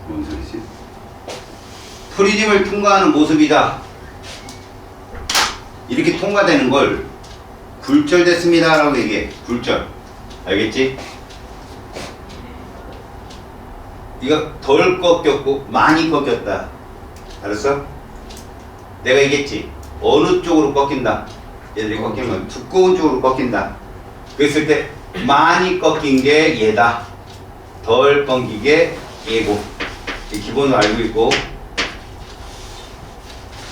뭔 소리지? 프리즘을 통과하는 모습이다. 이렇게 통과되는 걸 굴절됐습니다 라고 얘기해. 굴절. 알겠지? 이거 덜 꺾였고 많이 꺾였다. 알았어? 내가 얘기했지. 어느 쪽으로 꺾인다. 얘들이 꺾이는 건 두꺼운 쪽으로 꺾인다. 그랬을 때 많이 꺾인 게 얘다. 덜 꺾인 게 얘고. 기본으로 알고 있고.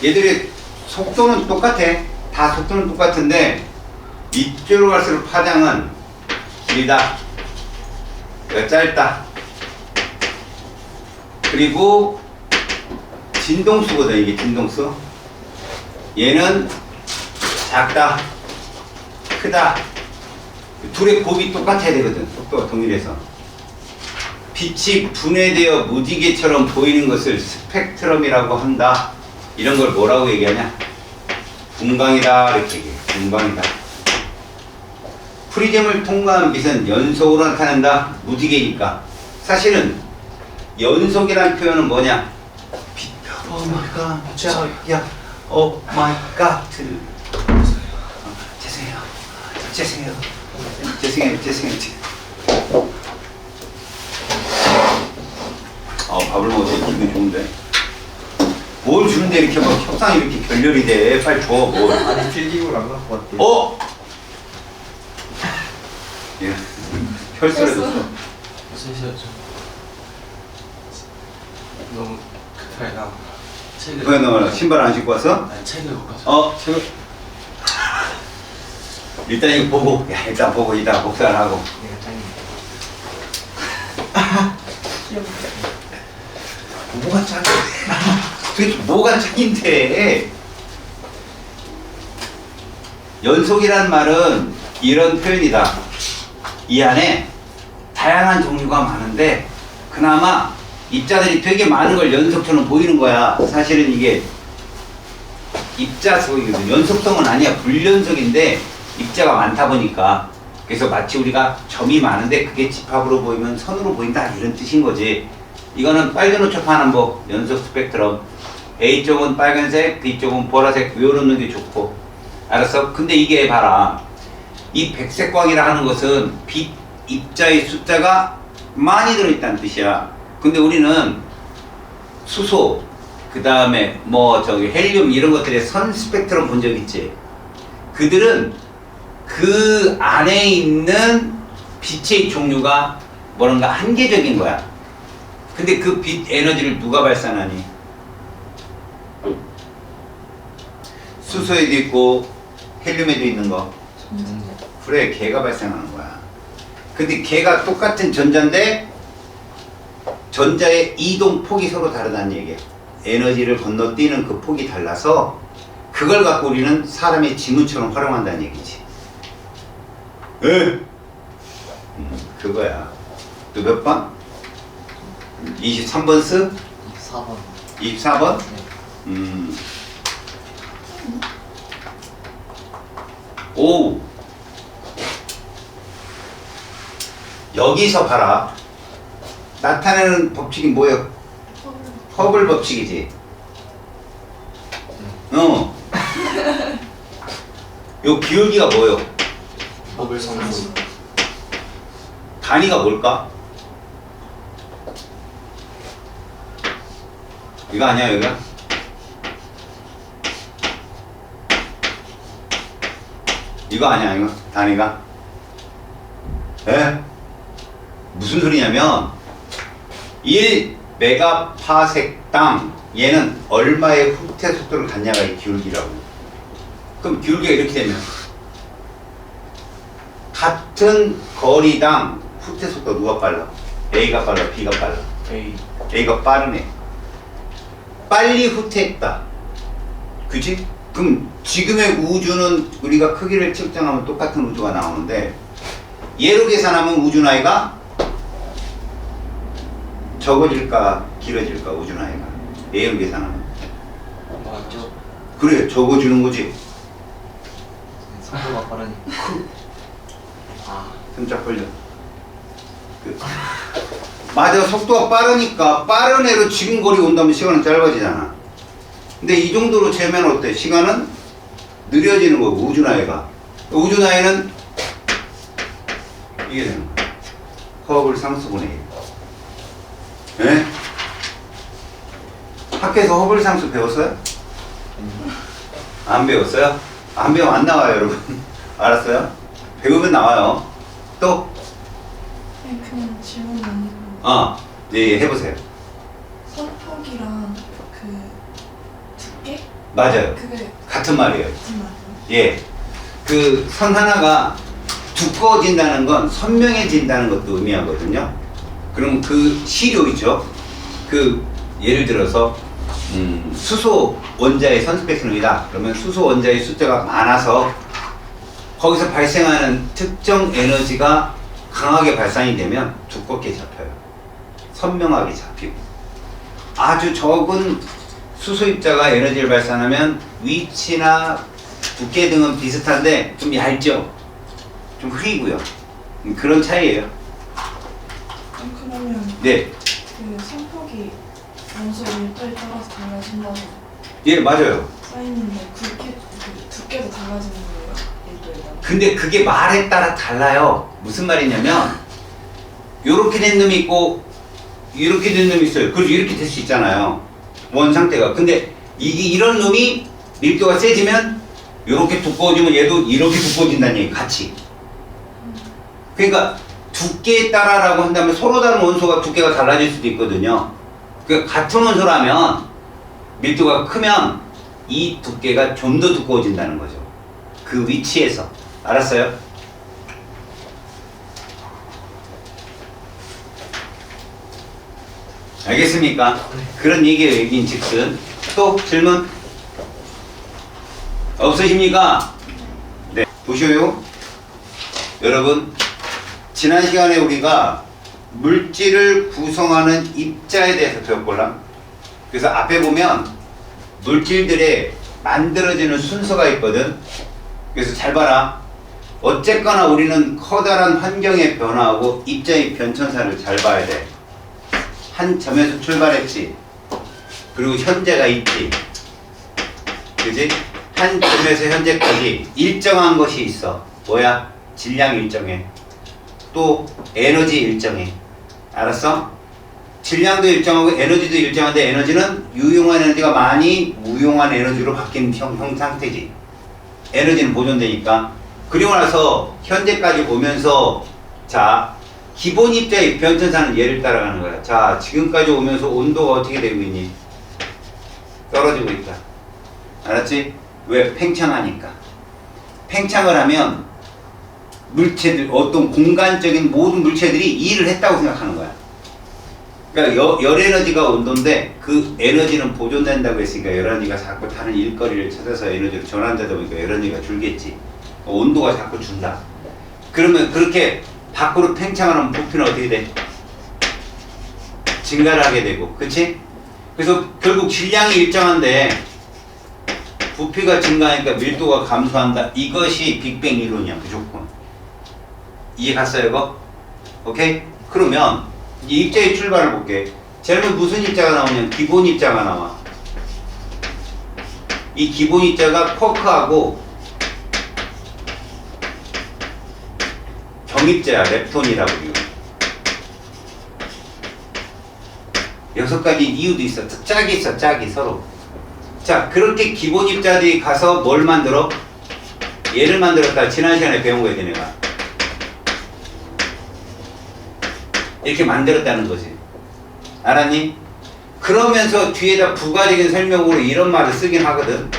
얘들의 속도는 똑같아. 다 속도는 똑같은데 이쪽으로 갈수록 파장은 길다. 그러니까 짧다. 그리고 진동수거든. 이게 진동수. 얘는 작다. 크다. 둘의 곱이 똑같아야 되거든. 속도가 동일해서. 빛이 분해되어 무지개처럼 보이는 것을 스펙트럼이라고 한다. 이런 걸 뭐라고 얘기하냐? 분광이다. 이렇게 얘기해. 분광이다. 프리즘을 통과한 빛은 연속으로 나타난다. 무지개니까. 사실은 연속이라는 표현은 뭐냐? 빛. 오 마이 갓. 야. 오 마이 갓. 죄송해요. 밥을 먹어서 기분이 좋은데. 뭘 주는데 이렇게 막 협상이 이렇게 결렬이 돼. 빨리 줘. 뭘. 아니 필기구를 안 갖고 왔대. 예. 혈서를 줬어. 쓰셔야죠. 너무 급하게 책을. 왜 너 신발 안 신고 왔어? 아니 책을 못 가서. 책을. 일단 이거 보고. 야, 일단 보고 이따 복사를 하고. 내가 짱이네. 뭐가 짱? 도대체 뭐가 짱인데? 연속이란 말은 이런 표현이다. 이 안에 다양한 종류가 많은데 그나마 입자들이 되게 많은 걸 연속처럼 보이는 거야. 사실은 이게 입자속이거든. 연속성은 아니야. 불연속인데 입자가 많다 보니까 그래서 마치 우리가 점이 많은데 그게 집합으로 보이면 선으로 보인다 이런 뜻인 거지. 이거는 빨간 옷 접하는 법 연속 스펙트럼. A쪽은 빨간색, B쪽은 보라색 외워놓는 게 좋고. 알았어? 근데 이게 봐라. 이 백색광이라 하는 것은 빛 입자의 숫자가 많이 들어있다는 뜻이야. 근데 우리는 수소, 그 다음에 헬륨 이런 것들의 선 스펙트럼 본 적 있지? 그들은 그 안에 있는 빛의 종류가 뭔가 한계적인 거야. 근데 그 빛 에너지를 누가 발산하니? 수소에도 있고 헬륨에도 있는 거. 그래, 걔가 발생하는 거야. 근데 걔가 똑같은 전자인데 전자의 이동 폭이 서로 다르다는 얘기야. 에너지를 건너뛰는 그 폭이 달라서 그걸 갖고 우리는 사람의 지문처럼 활용한다는 얘기지. 에? 그거야. 또 몇 번? 23번 쓰? 4번. 24번? 네. 오. 여기서 봐라. 나타내는 법칙이 뭐예요? 허블 법칙이지. 요 기울기가 뭐예요? 버블 성분. 단위가 뭘까? 이거 아니야, 여기가? 이거 아니야, 이거? 단위가? 에? 무슨 소리냐면 1메가파섹당 얘는 얼마의 후퇴 속도를 갖냐가 이 기울기라고. 그럼 기울기가 이렇게 되면 같은 거리당 후퇴 속도 누가 빨라? A가 빨라, B가 빨라? A. A가 빠르네. 빨리 후퇴했다. 그치? 그럼 지금의 우주는 우리가 크기를 측정하면 똑같은 우주가 나오는데 얘로 계산하면 우주 나이가 적어질까 길어질까 우주 나이가 A로 계산하면 맞죠? 그래 적어지는 거지. 속도가 빠르니까. 아. 깜짝 걸려. 맞아, 속도가 빠르니까 빠른 애로 지금 거리 온다면 시간은 짧아지잖아. 근데 이 정도로 재면 어때? 시간은 느려지는 거고, 우주나이가. 우주나이는 이게 되는 거야. 허블 상수분의 1. 예? 학교에서 허블 상수 배웠어요? 안 배웠어요? 안 배우면 안 나와요, 여러분. 알았어요? 배우면 나와요. 또? 그냥 질문 아니고 예, 해보세요. 선폭이랑 그 두께? 맞아요. 그게 같은 말이에요. 무슨 말이에요? 예. 그 선 하나가 두꺼워진다는 건 선명해진다는 것도 의미하거든요. 그럼 그 시료 있죠? 그 예를 들어서 수소 원자의 선스펙트럼이다. 그러면 수소 원자의 숫자가 많아서 거기서 발생하는 특정 에너지가 강하게 발산이 되면 두껍게 잡혀요. 선명하게 잡히고. 아주 적은 수소 입자가 에너지를 발산하면 위치나 두께 등은 비슷한데 좀 얇죠? 좀 흐리고요. 그런 차이예요. 그러면 네. 그 선폭이 원소 밀도에 따라서 달라진다고 예, 맞아요. 써있는데 그 두께도 달라지는 거예요? 밀도에 따라? 근데 그게 말에 따라 달라요. 무슨 말이냐면 요렇게 된 놈이 있고 이렇게 된 놈이 있어요. 그래서 이렇게 될 수 있잖아요. 원 상태가. 근데 이게 이런 놈이 밀도가 세지면 요렇게 두꺼워지면 얘도 이렇게 두꺼워진다는 얘기 같이. 그러니까 두께에 따라라고 한다면 서로 다른 원소가 두께가 달라질 수도 있거든요. 그러니까 같은 원소라면 밀도가 크면 이 두께가 좀 더 두꺼워진다는 거죠. 그 위치에서. 알았어요? 알겠습니까? 그런 얘기예요, 여긴 즉슨. 또 질문? 없으십니까? 네. 보셔요. 여러분, 지난 시간에 우리가 물질을 구성하는 입자에 대해서 배웠걸랑. 그래서 앞에 보면 물질들의 만들어지는 순서가 있거든. 그래서 잘 봐라. 어쨌거나 우리는 커다란 환경의 변화하고 입자의 변천사를 잘 봐야 돼. 한 점에서 출발했지. 그리고 현재가 있지. 그지? 한 점에서 현재까지 일정한 것이 있어. 뭐야? 질량 일정해. 또 에너지 일정해. 알았어? 질량도 일정하고 에너지도 일정한데 에너지는 유용한 에너지가 많이 무용한 에너지로 바뀌는 형 상태지. 에너지는 보존되니까. 그리고 나서 현재까지 보면서 자, 기본 입자의 변천사는 얘를 따라가는 거야. 자, 지금까지 오면서 온도가 어떻게 되고 있니? 떨어지고 있다. 알았지? 왜? 팽창하니까. 팽창을 하면 물체들, 어떤 공간적인 모든 물체들이 일을 했다고 생각하는 거야. 그러니까 열 에너지가 온도인데 그 에너지는 보존된다고 했으니까 열 에너지가 자꾸 다른 일거리를 찾아서 에너지로 전환되다 보니까 열 에너지가 줄겠지. 온도가 자꾸 준다. 그러면 그렇게 밖으로 팽창하는 부피는 어떻게 돼? 증가를 하게 되고, 그치? 그래서 결국 질량이 일정한데 부피가 증가하니까 밀도가 감소한다. 이것이 빅뱅 이론이야, 무조건. 이해 갔어요, 이거? 오케이? 그러면 이 입자의 출발을 볼게. 제일 무슨 입자가 나오냐면 기본 입자가 나와. 이 기본 입자가 쿼크하고 정입자야, 렙톤이라고 해요. 6가지 이유도 있어. 짝이 있어, 짝이 서로. 자, 그렇게 기본 입자들이 가서 뭘 만들어? 얘를 만들었다. 지난 시간에 배운 거야, 내가. 이렇게 만들었다는 거지. 알았니? 그러면서 뒤에다 부가적인 설명으로 이런 말을 쓰긴 하거든.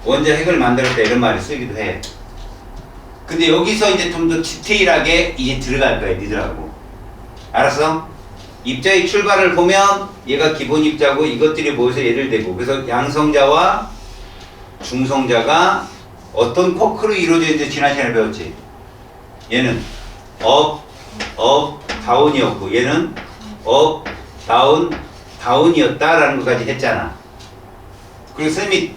원자 핵을 만들었다 이런 말을 쓰기도 해. 근데 여기서 이제 좀 더 디테일하게 이제 들어갈 거야, 니들하고. 알았어? 입자의 출발을 보면 얘가 기본 입자고 이것들이 모여서 얘를 대고, 그래서 양성자와 중성자가 어떤 쿼크로 이루어져 있는지 지난 시간에 배웠지. 얘는 업, 다운이었고 얘는 업, 다운이었다라는 것까지 했잖아. 그리고 선생님이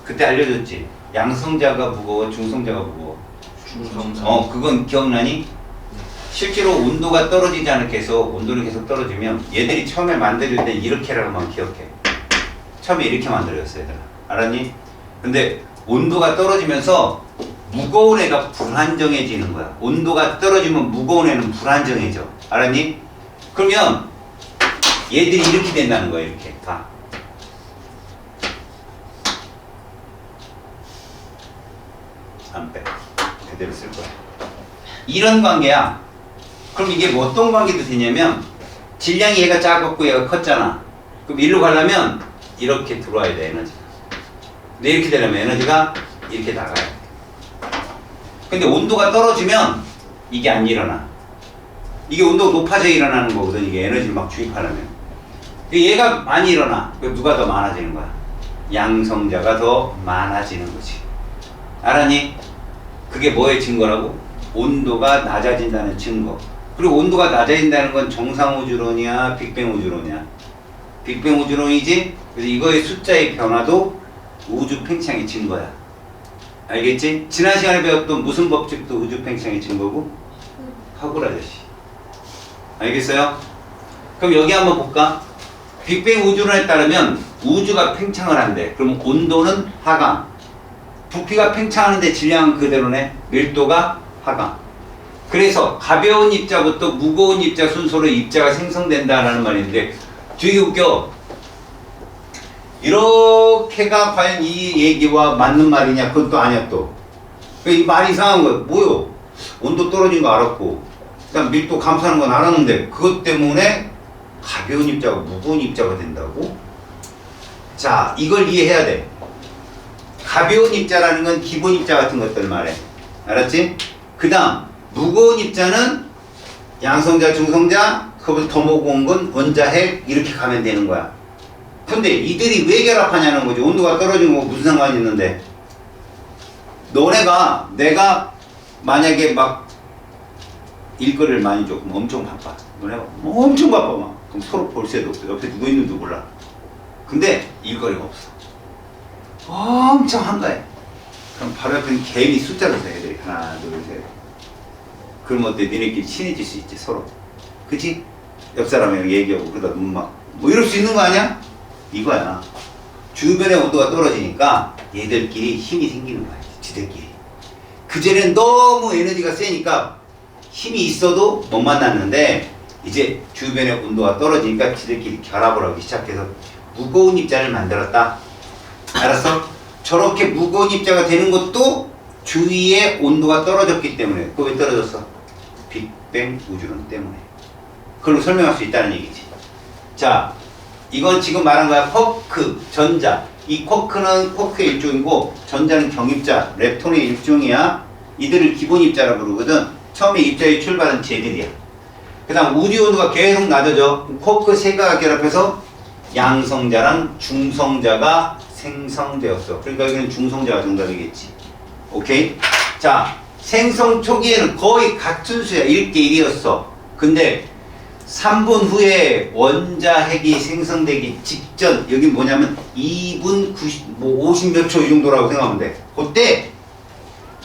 그때 알려줬지. 양성자가 무거워, 중성자가 무거워. 중성자. 그건 기억나니? 실제로 온도가 떨어지지 않게 해서 온도는 계속 떨어지면 얘들이 처음에 만들어질 때 이렇게라고만 기억해. 처음에 이렇게 만들어졌어 얘들아. 알았니? 근데 온도가 떨어지면서 무거운 애가 불안정해지는 거야. 온도가 떨어지면 무거운 애는 불안정해져. 알았니? 그러면 얘들이 이렇게 된다는 거야. 이렇게 봐. 안 빼. 그대로 쓸 거야. 이런 관계야. 그럼 이게 뭐 어떤 관계도 되냐면 질량이 얘가 작았고 얘가 컸잖아. 그럼 일로 가려면 이렇게 들어와야 돼 에너지가. 근데 이렇게 되려면 에너지가 이렇게 나가야 돼. 근데 온도가 떨어지면 이게 안 일어나. 이게 온도가 높아져 일어나는 거거든. 이게 에너지를 막 주입하려면. 얘가 많이 일어나. 그럼 누가 더 많아지는 거야? 양성자가 더 많아지는 거지. 알았니? 그게 뭐의 증거라고? 온도가 낮아진다는 증거. 그리고 온도가 낮아진다는 건 정상우주론이야, 빅뱅우주론이야? 빅뱅우주론이지? 그래서 이거의 숫자의 변화도 우주 팽창의 증거야. 알겠지? 지난 시간에 배웠던 무슨 법칙도 우주 팽창의 증거고? 하굴 아저씨. 알겠어요? 그럼 여기 한번 볼까? 빅뱅 우주론에 따르면 우주가 팽창을 한대. 그럼 온도는 하강. 부피가 팽창하는데 질량은 그대로네. 밀도가 하강. 그래서 가벼운 입자부터 무거운 입자 순서로 입자가 생성된다라는 말이 있는데 되게 웃겨. 이렇게가 과연 이 얘기와 맞는 말이냐? 그건 또 아니야 또. 이 말이 이상한 거야. 뭐요? 온도 떨어진 거 알았고 그다음 밀도 감소하는 건 알았는데 그것 때문에 가벼운 입자가 무거운 입자가 된다고? 자, 이걸 이해해야 돼. 가벼운 입자라는 건 기본 입자 같은 것들 말해. 알았지? 그 다음 무거운 입자는 양성자, 중성자, 그보다 더 무거운 건 원자, 핵 이렇게 가면 되는 거야. 근데 이들이 왜 결합하냐는 거지. 온도가 떨어진 거 무슨 상관이 있는데. 너네가 내가 만약에 막 일거리를 많이 줘. 그럼 엄청 바빠. 너네가 엄청 바빠 막. 그럼 서로 볼 새도 없어. 옆에 누구 있는지도 몰라. 근데 일거리가 없어. 엄청 한가해. 그럼 바로 옆에는 개미 숫자로 세 애들이. 하나, 둘, 셋. 그럼 어때? 니네끼리 친해질 수 있지 서로. 그치? 옆 사람이랑 얘기하고 그러다 눈 막 뭐 이럴 수 있는 거 아니야? 이거야. 주변의 온도가 떨어지니까 얘들끼리 힘이 생기는 거야. 지들끼리. 그전엔 너무 에너지가 세니까 힘이 있어도 못 만났는데 이제 주변의 온도가 떨어지니까 지들끼리 결합을 하기 시작해서 무거운 입자를 만들었다. 알았어? 저렇게 무거운 입자가 되는 것도 주위의 온도가 떨어졌기 때문에. 그거 왜 떨어졌어? 빅뱅 우주론 때문에. 그걸로 설명할 수 있다는 얘기지. 자, 이건 지금 말한 거야. 쿼크, 전자. 이 쿼크는 쿼크의 일종이고 전자는 경입자, 렙톤의 일종이야. 이들을 기본 입자라고 부르거든. 처음에 입자의 출발은 쟤들이야. 그 다음 우주 온도가 계속 낮아져. 쿼크 세 개가 결합해서 양성자랑 중성자가 생성되었어. 그러니까 여기는 중성자가 정답이겠지. 오케이? 자, 생성 초기에는 거의 같은 수야. 1대 1이었어. 근데 3분 후에 원자 핵이 생성되기 직전, 여기 뭐냐면 2분 50 몇 초 이 정도라고 생각하면 돼. 그때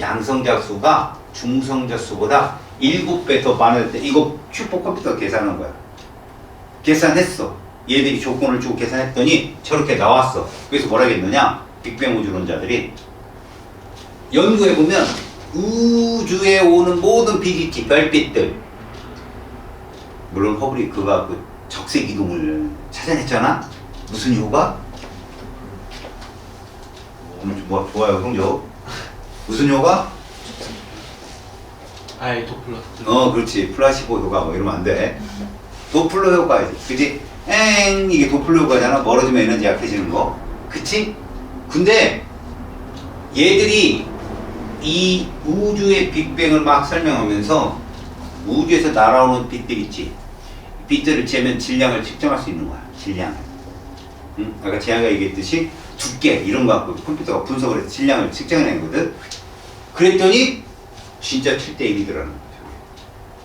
양성자 수가 중성자 수보다 7배 더 많을 때, 이거 슈퍼컴퓨터가 계산한 거야. 계산했어. 얘들이 조건을 주고 계산했더니 저렇게 나왔어. 그래서 뭐라 했느냐? 빅뱅 우주론자들이 연구해보면 우주에 오는 모든 빛 있지, 별빛들. 물론 허블이 그가 그 적색 이동을 찾아냈잖아? 무슨 효과? 뭐 좋아요, 성적. 무슨 효과? 아이 도플러. 그렇지. 플라시보 효과 뭐 이러면 안 돼. 도플러 효과이지. 그치? 이게 도플러 효과잖아. 멀어지면 에너지 약해지는 거. 그치? 근데 얘들이 이 우주의 빅뱅을 막 설명하면서 우주에서 날아오는 빛들 있지. 빛들을 재면 질량을 측정할 수 있는 거야. 질량을. 응? 아까 재한가 얘기했듯이 두께 이런 거 갖고 컴퓨터가 분석을 해서 질량을 측정해낸 거거든. 그랬더니 진짜 7대 1이더라는 거죠.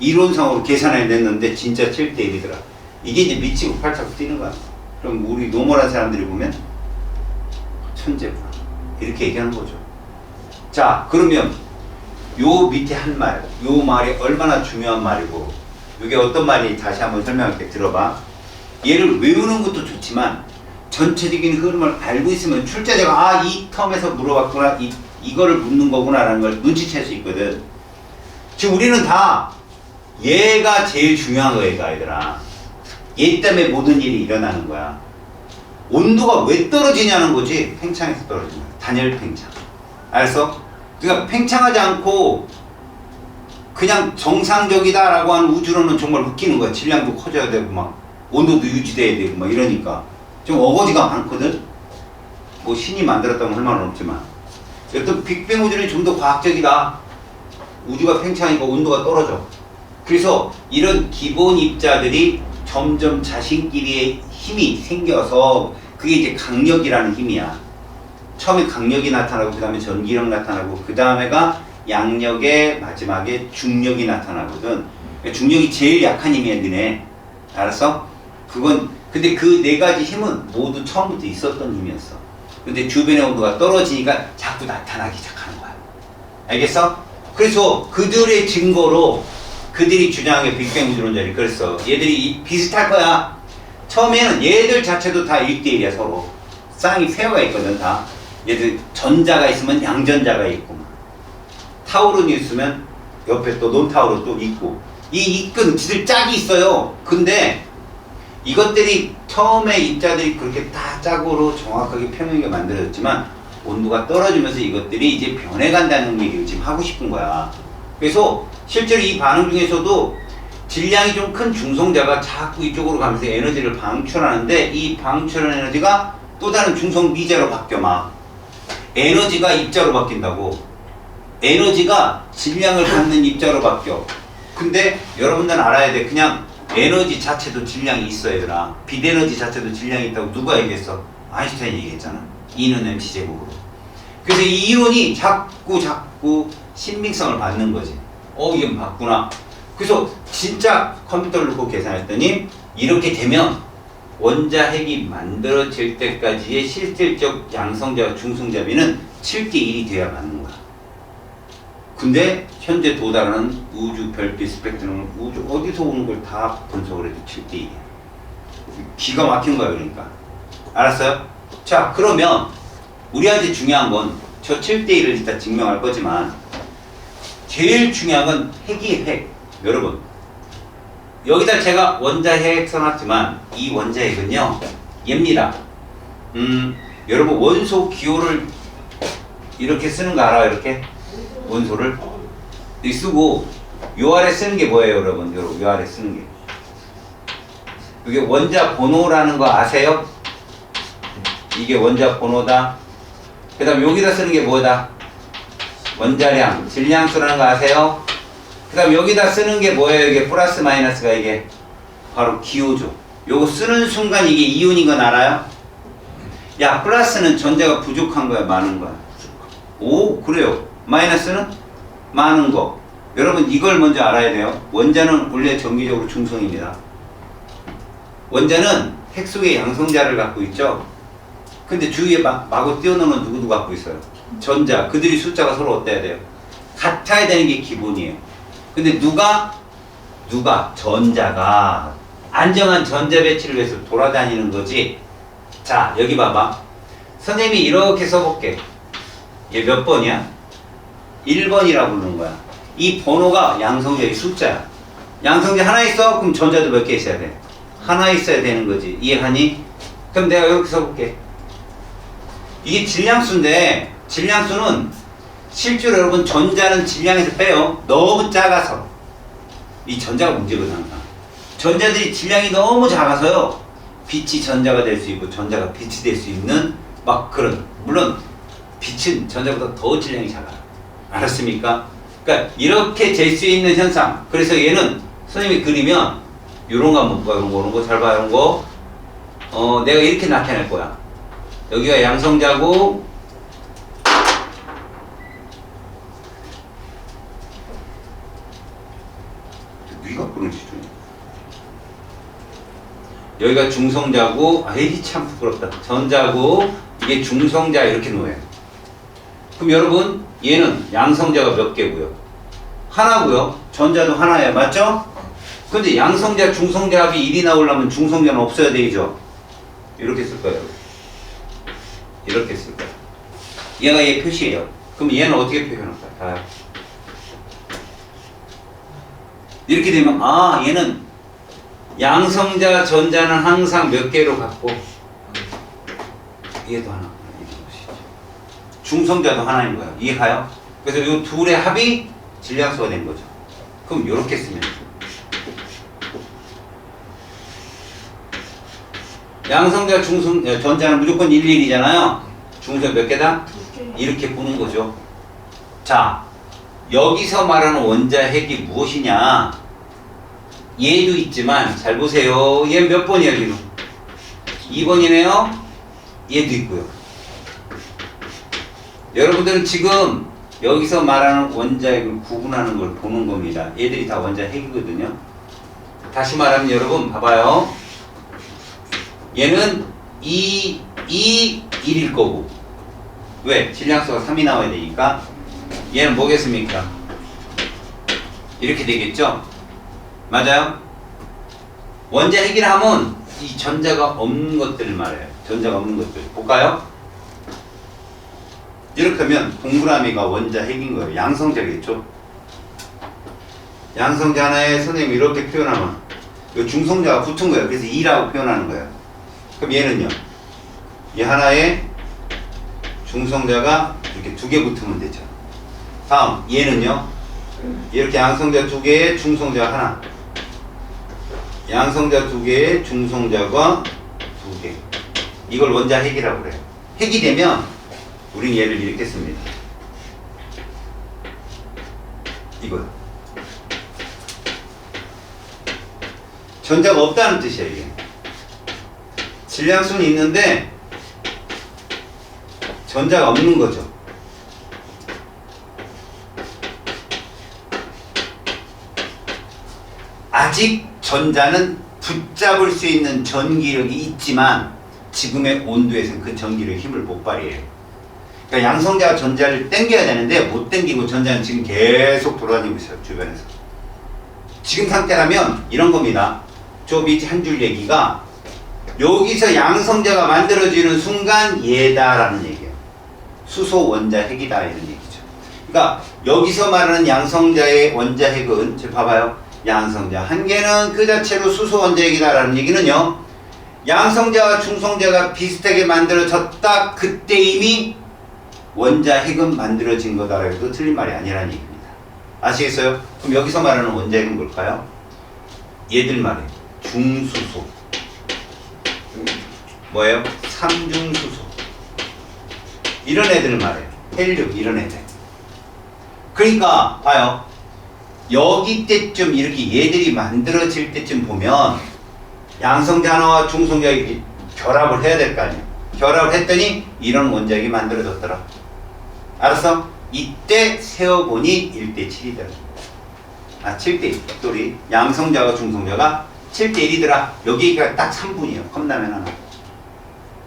이론상으로 계산해냈는데 진짜 7대 1이더라. 이게 이제 미치고 팔짝 뛰는 거야. 그럼 우리 노멀한 사람들이 보면 천재구나. 이렇게 얘기하는 거죠. 자, 그러면 요 밑에 한 말, 요 말이 얼마나 중요한 말이고 이게 어떤 말이 다시 한번 설명할게. 들어봐. 얘를 외우는 것도 좋지만 전체적인 흐름을 알고 있으면 출제자가 이 텀에서 물어봤구나, 이거를 묻는 거구나 라는 걸 눈치챌 수 있거든. 지금 우리는 다 얘가 제일 중요한 거야, 아이들아. 얘 때문에 모든 일이 일어나는 거야. 온도가 왜 떨어지냐는 거지. 팽창해서 떨어지는 거야. 단열 팽창. 알았어? 그러니까 팽창하지 않고 그냥 정상적이다 라고 하는 우주로는 정말 웃기는 거야. 질량도 커져야 되고 막 온도도 유지돼야 되고 막 이러니까 좀 어거지가 많거든. 뭐 신이 만들었다면 할 말은 없지만 여튼 빅뱅 우주는 좀 더 과학적이다. 우주가 팽창하니까 온도가 떨어져. 그래서 이런 기본 입자들이 점점 자신끼리의 힘이 생겨서 그게 이제 강력이라는 힘이야. 처음에 강력이 나타나고 그 다음에 전기력 나타나고 그 다음에가 양력의 마지막에 중력이 나타나거든. 중력이 제일 약한 힘이야, 너네. 알았어? 그건 근데 그 네 가지 힘은 모두 처음부터 있었던 힘이었어. 근데 주변의 온도가 떨어지니까 자꾸 나타나기 시작하는 거야. 알겠어? 그래서 그들의 증거로 그들이 주장하는 빅뱅 우주론자들이 그랬어. 얘들이 비슷할 거야. 처음에는 얘들 자체도 다 1대1이야, 서로. 쌍이 페어가 있거든, 다. 얘들 전자가 있으면 양전자가 있고, 타우론이 있으면 옆에 또 논타우론 또 있고, 이 이끈 지들 짝이 있어요. 근데 이것들이 처음에 입자들이 그렇게 다 짝으로 정확하게 평행하게 만들어졌지만 온도가 떨어지면서 이것들이 이제 변해간다는 얘기를 지금 하고 싶은 거야. 그래서 실제로 이 반응 중에서도 질량이 좀 큰 중성자가 자꾸 이쪽으로 가면서 에너지를 방출하는데 이 방출하는 에너지가 또 다른 중성 미자로 바뀌어 막. 에너지가 입자로 바뀐다고. 에너지가 질량을 갖는 입자로 바뀌어. 근데 여러분들은 알아야 돼. 그냥 에너지 자체도 질량이 있어, 얘들아. 빛 에너지 자체도 질량이 있다고 누가 얘기했어? 아인슈타인 얘기했잖아. E는 mc 제곱으로. 그래서 이 이론이 자꾸 신빙성을 받는 거지. 이게 맞구나. 그래서 진짜 컴퓨터를 놓고 계산했더니 이렇게 되면 원자핵이 만들어질 때까지의 실질적 양성자와 중성자비는 7대1이 돼야 맞는 거야. 근데 현재 도달하는 우주 별빛 스펙트럼은 우주 어디서 오는 걸 다 분석을 해도 7대1이야. 기가 막힌 거야, 그러니까. 알았어요? 자, 그러면 우리한테 중요한 건 저 7대1을 일단 증명할 거지만 제일 중요한 건 핵이에요, 핵. 여러분, 여기다 제가 원자핵 써놨지만 이 원자핵은요, 얘입니다. 여러분 원소 기호를 이렇게 쓰는 거 알아요? 이렇게 원소를 이렇게 쓰고 요 아래 쓰는 게 뭐예요, 여러분? 요 아래 쓰는 게 이게 원자 번호라는 거 아세요? 이게 원자 번호다. 그 다음 여기다 쓰는 게 뭐다? 원자량, 질량수라는 거 아세요? 그 다음 여기다 쓰는 게 뭐예요? 이게 플러스 마이너스가 이게 바로 기호죠. 요거 쓰는 순간 이게 이온인 건 알아요? 야, 플러스는 전자가 부족한 거야, 많은 거야? 오, 그래요. 마이너스는 많은 거. 여러분 이걸 먼저 알아야 돼요. 원자는 원래 정기적으로 중성입니다. 원자는 핵 속에 양성자를 갖고 있죠. 근데 주위에 마구 띄워놓는 누구도 갖고 있어요. 전자. 그들이 숫자가 서로 어때야 돼요? 같아야 되는 게 기본이에요. 근데 누가 전자가 안정한 전자 배치를 위해서 돌아다니는 거지. 자, 여기 봐봐. 선생님이 이렇게 써볼게. 얘 몇 번이야? 1번이라고 부르는 거야. 이 번호가 양성자의 숫자야. 양성자 하나 있어? 그럼 전자도 몇 개 있어야 돼? 하나 있어야 되는 거지. 이해하니? 그럼 내가 이렇게 써볼게. 이게 질량수인데 질량수는 실제로 여러분 전자는 질량에서 빼요. 너무 작아서. 이 전자가 문제거든 항상. 전자들이 질량이 너무 작아서요. 빛이 전자가 될 수 있고 전자가 빛이 될 수 있는 막 그런, 물론 빛은 전자보다 더 질량이 작아요. 알았습니까? 그러니까 이렇게 잴 수 있는 현상. 그래서 얘는 선생님이 그리면 요런 거 한번 봐. 이런 거 잘 봐. 이런 거 내가 이렇게 나타낼 거야. 여기가 양성자고 네가 끊어지죠. 여기가 중성자고, 아이 참 부끄럽다. 전자고 이게 중성자 이렇게 놓여요. 그럼 여러분 얘는 양성자가 몇 개고요? 하나고요. 전자도 하나예요. 맞죠? 근데 양성자, 중성자 합이 1이 나오려면 중성자는 없어야 되죠. 이렇게 쓸 거예요. 이렇게 쓸 거예요. 얘가 얘 표시예요. 그럼 얘는 어떻게 표현할까요? 봐요. 이렇게 되면 아 얘는 양성자 전자는 항상 몇 개로 갖고 얘도 하나 이렇게 보시죠. 중성자도 하나인 거예요. 이해가요? 그래서 이 둘의 합이 질량수가 된 거죠. 그럼 이렇게 쓰면 돼요. 양성자 전자는 무조건 1, 1이잖아요. 중성 몇 개다? 2개. 이렇게 보는 거죠. 자, 여기서 말하는 원자핵이 무엇이냐? 얘도 있지만 잘 보세요. 얘 몇 번이야 지금? 2번이네요. 얘도 있고요. 여러분들은 지금 여기서 말하는 원자핵을 구분하는 걸 보는 겁니다. 얘들이 다 원자핵이거든요. 다시 말하면 여러분 봐봐요. 얘는 2, 1일 거고 왜? 질량수가 3이 나와야 되니까 얘는 뭐겠습니까? 이렇게 되겠죠? 맞아요? 원자핵이라 하면 이 전자가 없는 것들을 말해요. 전자가 없는 것들. 볼까요? 이렇게 하면 동그라미가 원자핵인 거예요. 양성자겠죠? 양성자 하나에 선생님이 이렇게 표현하면 이 중성자가 붙은 거예요. 그래서 2라고 표현하는 거예요. 그럼 얘는요? 얘 하나에 중성자가 이렇게 2개 붙으면 되죠. 다음 얘는요? 이렇게 양성자 2개에 중성자 하나. 양성자 2개에 중성자가 2개. 이걸 원자핵이라고 그래요. 핵이 되면 우린 얘를 이렇게 씁니다. 이거요. 전자가 없다는 뜻이야 이게. 질량수는 있는데 전자가 없는 거죠. 아직 전자는 붙잡을 수 있는 전기력이 있지만 지금의 온도에서는 그 전기력의 힘을 못 발휘해요. 그러니까 양성자가 전자를 당겨야 되는데 못 당기고 전자는 지금 계속 돌아다니고 있어요. 주변에서. 지금 상태라면 이런 겁니다. 저 밑에 한 줄 얘기가 여기서 양성자가 만들어지는 순간 얘다라는 얘기예요. 수소 원자핵이다 이런 얘기죠. 그러니까 여기서 말하는 양성자의 원자핵은 지금 봐봐요. 양성자 한 개는 그 자체로 수소 원자핵이다라는 얘기는요. 양성자와 중성자가 비슷하게 만들어졌다. 그때 이미 원자핵은 만들어진 거다라고 해도 틀린 말이 아니라는 얘기입니다. 아시겠어요? 그럼 여기서 말하는 원자핵은 뭘까요? 얘들 말이에요. 중수소. 뭐예요? 삼중수소. 이런 애들 말이에요. 헬륨 이런 애들. 그러니까 봐요. 여기 때쯤 이렇게 얘들이 만들어질 때쯤 보면 양성자 하나와 중성자가 결합을 해야 될 거 아니에요. 결합을 했더니 이런 원자핵이 만들어졌더라. 알았어? 이때 세어보니 1대7이더라. 아 7대1. 똘이 양성자와 중성자가 7대1이더라. 여기가 딱 3분이에요. 컵라면 하나.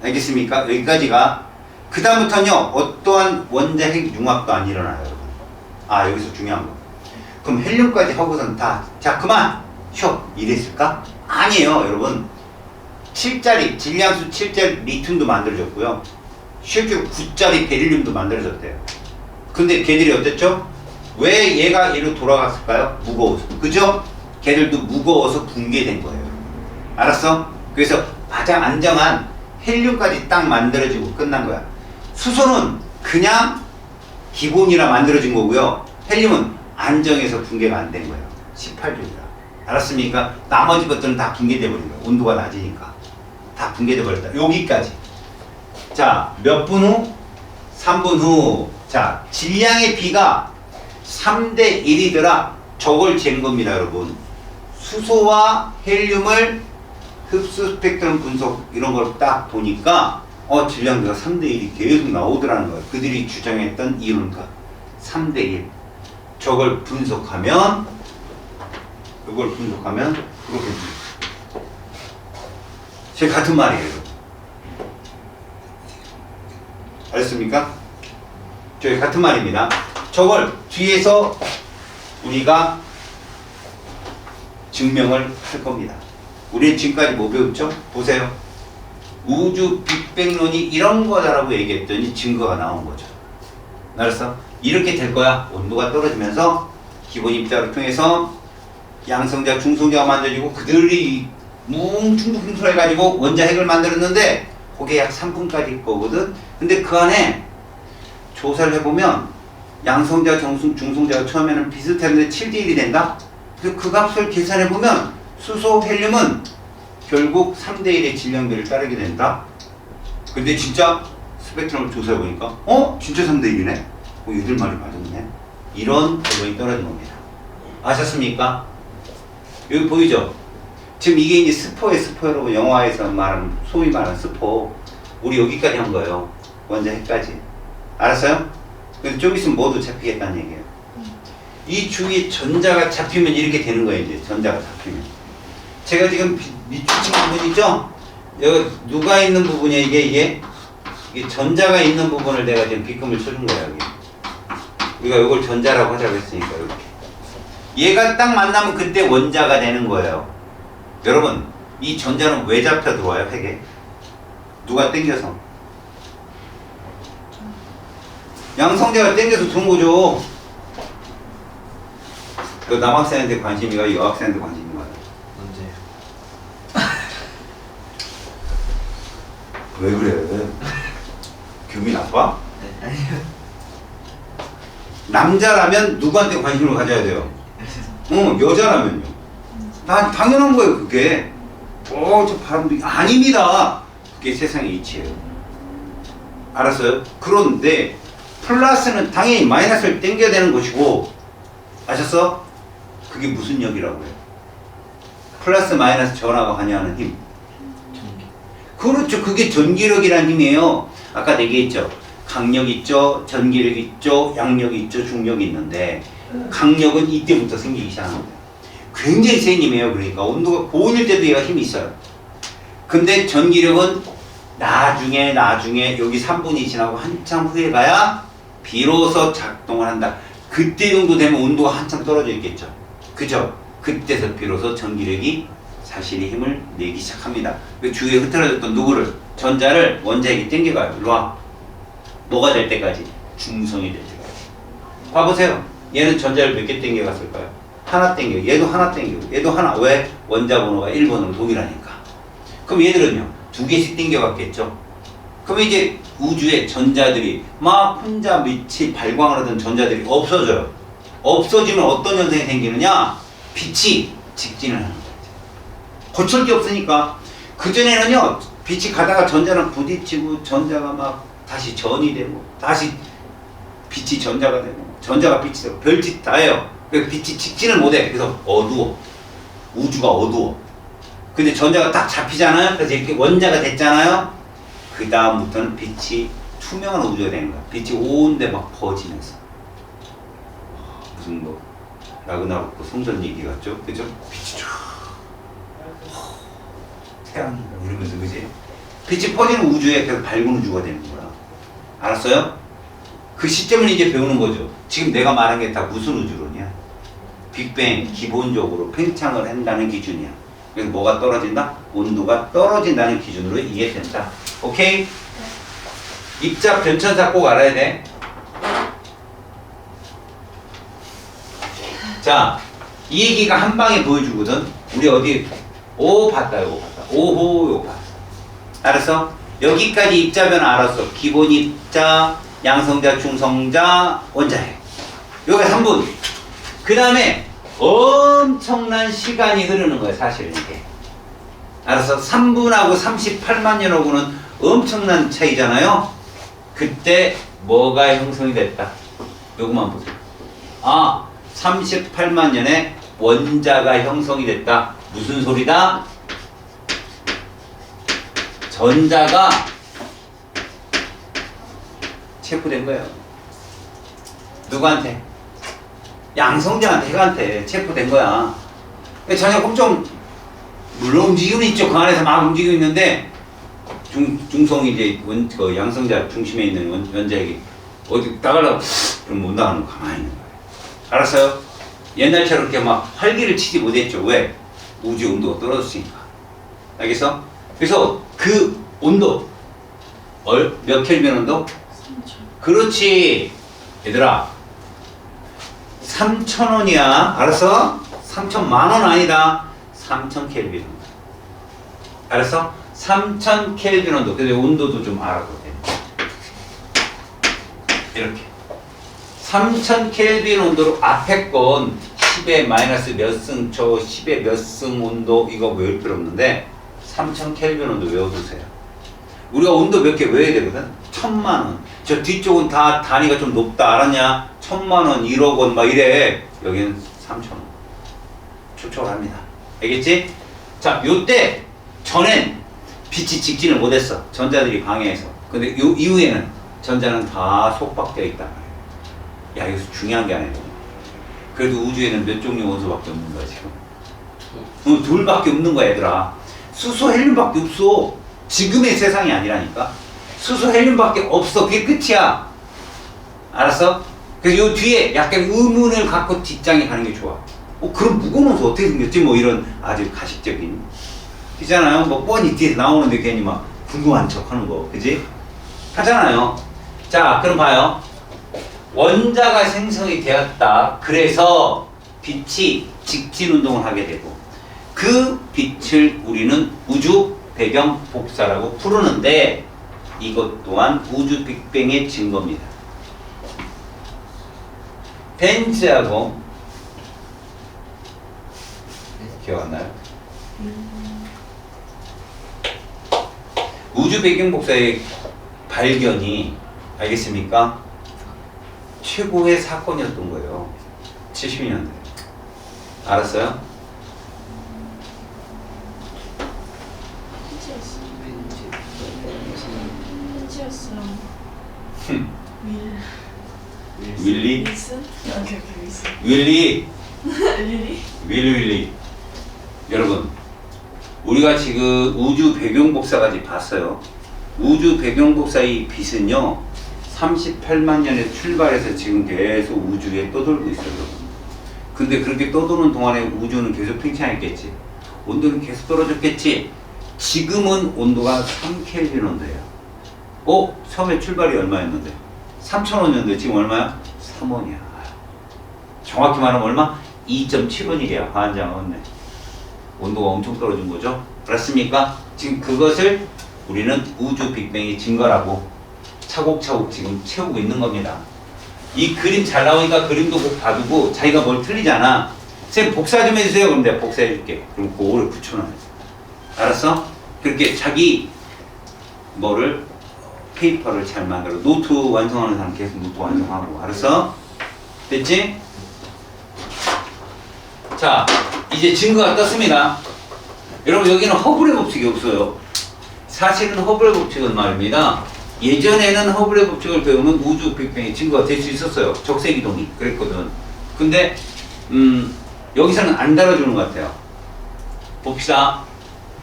알겠습니까? 여기까지가. 그 다음부터는요. 어떠한 원자핵 융합도 안 일어나요. 여러분. 아 여기서 중요한 거. 그럼 헬륨까지 하고선 다 자 그만 쉬어 이랬을까? 아니에요 여러분. 7짜리 질량수 7짜리 리튬도 만들어졌고요. 실제로 9짜리 베릴륨도 만들어졌대요. 근데 걔들이 어땠죠? 왜 얘가 얘로 돌아갔을까요? 무거워서. 그죠? 걔들도 무거워서 붕괴된 거예요. 알았어? 그래서 가장 안정한 헬륨까지 딱 만들어지고 끝난 거야. 수소는 그냥 기본이라 만들어진 거고요. 헬륨은 안정해서 붕괴가 안 된 거예요. 18조이라. 알았습니까? 나머지 것들은 다 붕괴돼 버린 거예요. 온도가 낮으니까. 다 붕괴돼 버렸다. 여기까지. 자, 몇 분 후? 3분 후. 자, 질량의 비가 3대 1이더라. 저걸 잰 겁니다, 여러분. 수소와 헬륨을 흡수 스펙트럼 분석 이런 걸 딱 보니까 질량비가 3대 1이 계속 나오더라는 거예요. 그들이 주장했던 이론가 3대 1. 저걸 분석하면 이걸 분석하면 그렇게 됩니다. 제 같은 말이에요. 알았습니까? 저희 같은 말입니다. 저걸 뒤에서 우리가 증명을 할 겁니다. 우리는 지금까지 뭐 배웠죠? 보세요. 우주 빅뱅론이 이런 거다라고 얘기했더니 증거가 나온 거죠. 알았어? 이렇게 될 거야. 온도가 떨어지면서 기본 입자를 통해서 양성자, 중성자가 만들어지고 그들이 뭉퉁뭉퉁해가지고 원자 핵을 만들었는데 그게 약 3분까지 거거든. 근데 그 안에 조사를 해보면 양성자, 중성자가 처음에는 비슷했는데 7대1이 된다? 그래서 그 값을 계산해보면 수소, 헬륨은 결국 3대1의 질량비를 따르게 된다. 근데 진짜 스펙트럼을 조사해보니까 진짜 3대1이네? 얘들 말이 맞았네? 이런 결론이 떨어진 겁니다. 아셨습니까? 여기 보이죠? 지금 이게 이제 스포라고 영화에서 말하는, 소위 말하는 스포. 우리 여기까지 한 거예요. 원자 핵까지. 알았어요? 그래서 좀 있으면 모두 잡히겠다는 얘기예요. 이 주위에 전자가 잡히면 이렇게 되는 거예요, 이제. 전자가 잡히면. 제가 지금 밑줄 친 부분 있죠? 여기 누가 있는 부분이야, 이게 전자가 있는 부분을 내가 지금 빗금을 쳐준 거야, 여기. 우리가 이걸 전자라고 하자고 했으니까, 이렇게. 얘가 딱 만나면 그때 원자가 되는 거예요. 여러분, 이 전자는 왜 잡혀 들어와요, 핵에? 누가 땡겨서? 양성자가 땡겨서 들어온 거죠. 그 남학생한테 관심이 가, 여학생한테 관심이 가요. 언제요? 왜 그래? 기분이 나빠? 네. 아니요. 남자라면 누구한테 관심을 가져야 돼요? 여자라면요. 당연한 거예요, 그게. 저 바람도, 아닙니다. 그게 세상의 이치예요. 알았어요? 그런데, 플러스는 당연히 마이너스를 땡겨야 되는 것이고, 아셨어? 그게 무슨 역이라고 해요? 플러스 마이너스 전하가 관여하는 힘. 전기. 그렇죠. 그게 전기력이라는 힘이에요. 아까 얘기했죠. 강력 있죠, 전기력 있죠, 양력 있죠, 중력이 있는데 강력은 이때부터 생기기 시작하는 거예요. 굉장히 센 힘이에요. 그러니까 온도가 고온일 때도 얘가 힘이 있어요. 근데 전기력은 나중에 여기 3분이 지나고 한참 후에 가야 비로소 작동을 한다. 그때 정도 되면 온도가 한참 떨어져 있겠죠. 그죠? 그때서 비로소 전기력이 자신의 힘을 내기 시작합니다. 그 주위에 흐트러졌던 누구를? 전자를 원자에게 당겨가요. 일로 와. 뭐가 될 때까지? 중성이 될 때까지. 봐보세요. 얘는 전자를 몇 개 당겨갔을까요? 하나 당겨. 얘도 하나 당겨. 얘도 하나. 왜? 원자 번호가 1번으로 동일하니까. 그럼 얘들은요? 2개씩 당겨갔겠죠. 그럼 이제 우주의 전자들이 막 혼자 밑이 발광을 하던 전자들이 없어져요. 없어지면 어떤 현상이 생기느냐? 빛이 직진을 하는 거죠. 거칠 게 없으니까. 그전에는요, 빛이 가다가 전자랑 부딪히고 전자가 막 다시 전이 되고 다시 빛이 전자가 되고 전자가 빛이 되고 별짓 다 해요. 그래서 빛이 직진을 못해. 그래서 어두워. 우주가 어두워. 근데 전자가 딱 잡히잖아요. 그래서 이렇게 원자가 됐잖아요. 그 다음부터는 빛이 투명한 우주가 되는 거야. 빛이 온데 막 퍼지면서. 무슨 뭐 라그나로크 성전 얘기 같죠? 그죠? 빛이 쫙 태양이 이러면서, 그지? 빛이 퍼지는 우주에 그래서 밝은 우주가 되는 거야. 알았어요? 그 시점을 이제 배우는 거죠. 지금 내가 말한 게 다 무슨 우주론이야? 빅뱅 기본적으로 팽창을 한다는 기준이야. 그래서 뭐가 떨어진다? 온도가 떨어진다는 기준으로 이해된다. 오케이? 입자 변천사 꼭 알아야 돼. 자, 이 얘기가 한 방에 보여주거든. 우리 어디 봤다. 오호 봤다. 알았어? 여기까지 입자 변화 알았어. 기본 입자, 양성자, 중성자, 원자핵. 여기가 3분. 그 다음에 엄청난 시간이 흐르는 거야, 사실은 이게. 알았어? 3분하고 38만 년하고는 엄청난 차이잖아요? 그때 뭐가 형성이 됐다? 요것만 보세요. 38만 년에 원자가 형성이 됐다. 무슨 소리다? 전자가 체포된 거예요. 누구한테? 양성자한테, 핵한테 체포된 거야. 전자가 엄청 물론 움직이는 있죠. 그 안에서 막 움직이고 있는데 중성이 이제 그 양성자 중심에 있는 원자핵이 어디 나가려고 그럼 못 나가는 거 가만히 있는 거예요. 알았어요? 옛날처럼 이렇게 막 활기를 치지 못했죠. 왜? 우주 온도가 떨어졌으니까. 알겠어? 그래서 그 온도 몇 켈빈 온도? 3천. 그렇지. 얘들아 3,000원이야. 알았어? 3,000만 원 아니다. 3,000 켈빈 온도. 알았어? 3,000 켈빈 온도. 근데 온도도 좀 알아도 돼. 이렇게 3,000 켈빈 온도로 앞에 건 10의 마이너스 몇 승초, 10의 몇 승 온도 이거 외울 필요 없는데 3,000 켈빈 온도 외워두세요. 우리가 온도 몇 개 외워야 되거든. 1,000만 원. 저 뒤쪽은 다 단위가 좀 높다. 알았냐? 1,000만 원, 1억 원 막 이래. 여기는 3,000원. 초초합니다. 알겠지? 자, 요때 전엔 빛이 직진을 못했어. 전자들이 방해해서. 근데 요 이후에는 전자는 다 속박되어 있단 말이야. 야, 여기서 중요한 게 아니야. 그래도 우주에는 몇 종류 원소밖에 없는 거야, 지금. 둘밖에 없는 거야, 얘들아. 수소, 헬륨밖에 없어. 지금의 세상이 아니라니까. 수소, 헬륨밖에 없어. 그게 끝이야. 알았어? 그래서 요 뒤에 약간 의문을 갖고 뒷장에 가는 게 좋아. 그럼 무거운 원소 어떻게 생겼지? 뭐 이런 아주 가식적인. 있잖아요. 뭐 뻔히 뒤에서 나오는데 괜히 막 궁금한 척 하는 거. 그지? 하잖아요. 자, 그럼 봐요. 원자가 생성이 되었다. 그래서 빛이 직진 운동을 하게 되고 그 빛을 우리는 우주 배경 복사라고 부르는데 이것 또한 우주 빅뱅의 증거입니다. 벤츠하고 기억 안 나요? 우주 배경 복사의 발견이 알겠습니까? 최고의 사건이었던 거예요. 70년대. 알았어요? 펜치어스랑 윌리? 윌슨? 오케이 윌슨. 윌리? 릴리? 윌리. 여러분, 우리가 지금 우주 배경 복사까지 봤어요. 우주 배경 복사의 빛은요 38만 년에 출발해서 지금 계속 우주에 떠돌고 있어요. 근데 그렇게 떠도는 동안에 우주는 계속 팽창했겠지. 온도는 계속 떨어졌겠지. 지금은 온도가 3켈빈 온도예요. 처음에 출발이 얼마였는데? 3,000원이었는데 지금 얼마야? 3원이야. 정확히 말하면 얼마? 2.7원이래요. 환장 없네. 온도가 엄청 떨어진 거죠. 그렇습니까? 지금 그것을 우리는 우주 빅뱅의 증거라고 차곡차곡 지금 채우고 있는 겁니다. 이 그림 잘 나오니까 그림도 꼭 봐두고 자기가 뭘 틀리잖아. 쌤 복사 좀 해주세요. 그럼 내가 복사해줄게. 그럼 그거를 붙여놔요. 알았어? 그렇게 자기 뭐를 페이퍼를 잘 만들어. 노트 완성하는 사람 계속 노트 완성하고. 알았어? 됐지? 자, 이제 증거가 떴습니다. 여러분 여기는 허블의 법칙이 없어요. 사실은 허블의 법칙은 말입니다. 예전에는 허블의 법칙을 배우면 우주 빅뱅의 증거가 될 수 있었어요. 적색이동이 그랬거든. 근데 여기서는 안 달아주는 것 같아요. 봅시다.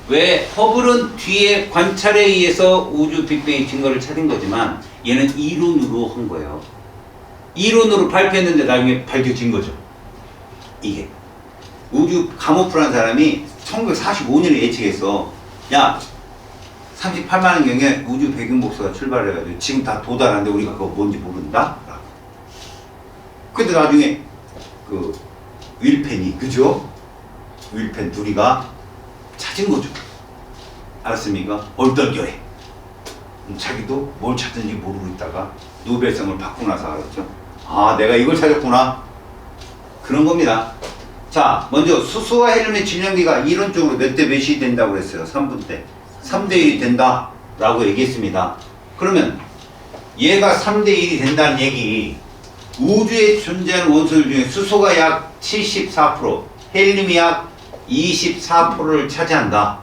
왜 허블은 뒤에 관찰에 의해서 우주 빅뱅의 증거를 찾은 거지만 얘는 이론으로 한 거예요. 이론으로 발표했는데 나중에 밝혀진 거죠. 이게 우주 가모프라는 사람이 1945년에 예측했어. 야 38만원 경에 우주 배경 복사가 출발해가지고 지금 다 도달하는데 우리가 그거 뭔지 모른다? 라고. 근데 나중에 그 윌펜이 그죠? 윌펜 둘이가 찾은 거죠. 알았습니까? 얼떨결에 자기도 뭘 찾는지 모르고 있다가 노벨상을 받고 나서 알았죠. 아 내가 이걸 찾았구나. 그런 겁니다. 자 먼저 수소와 헬륨의 질량비가 이론적으로 몇 대 몇이 된다고 그랬어요. 3분대 3대 1이 된다 라고 얘기했습니다. 그러면 얘가 3대 1이 된다는 얘기, 우주에 존재하는 원소들 중에 수소가 약 74%, 헬륨이 약 24%를 차지한다.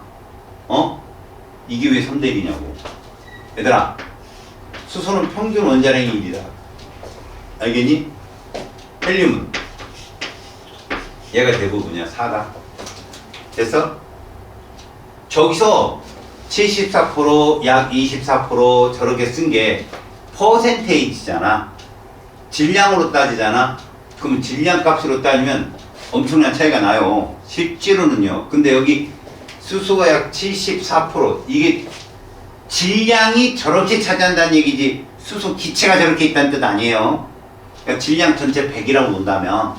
이게 왜 3대 1이냐고. 얘들아, 수소는 평균 원자량이 1이다. 알겠니? 헬륨은 얘가 대부분이야. 4다. 됐어? 저기서 74%, 약 24% 저렇게 쓴 게 퍼센테이지잖아. 질량으로 따지잖아. 그러면 질량 값으로 따지면 엄청난 차이가 나요. 실제로는요. 근데 여기 수소가 약 74%. 이게 질량이 저렇게 차지한다는 얘기지 수소 기체가 저렇게 있다는 뜻 아니에요. 그러니까 질량 전체 100이라고 본다면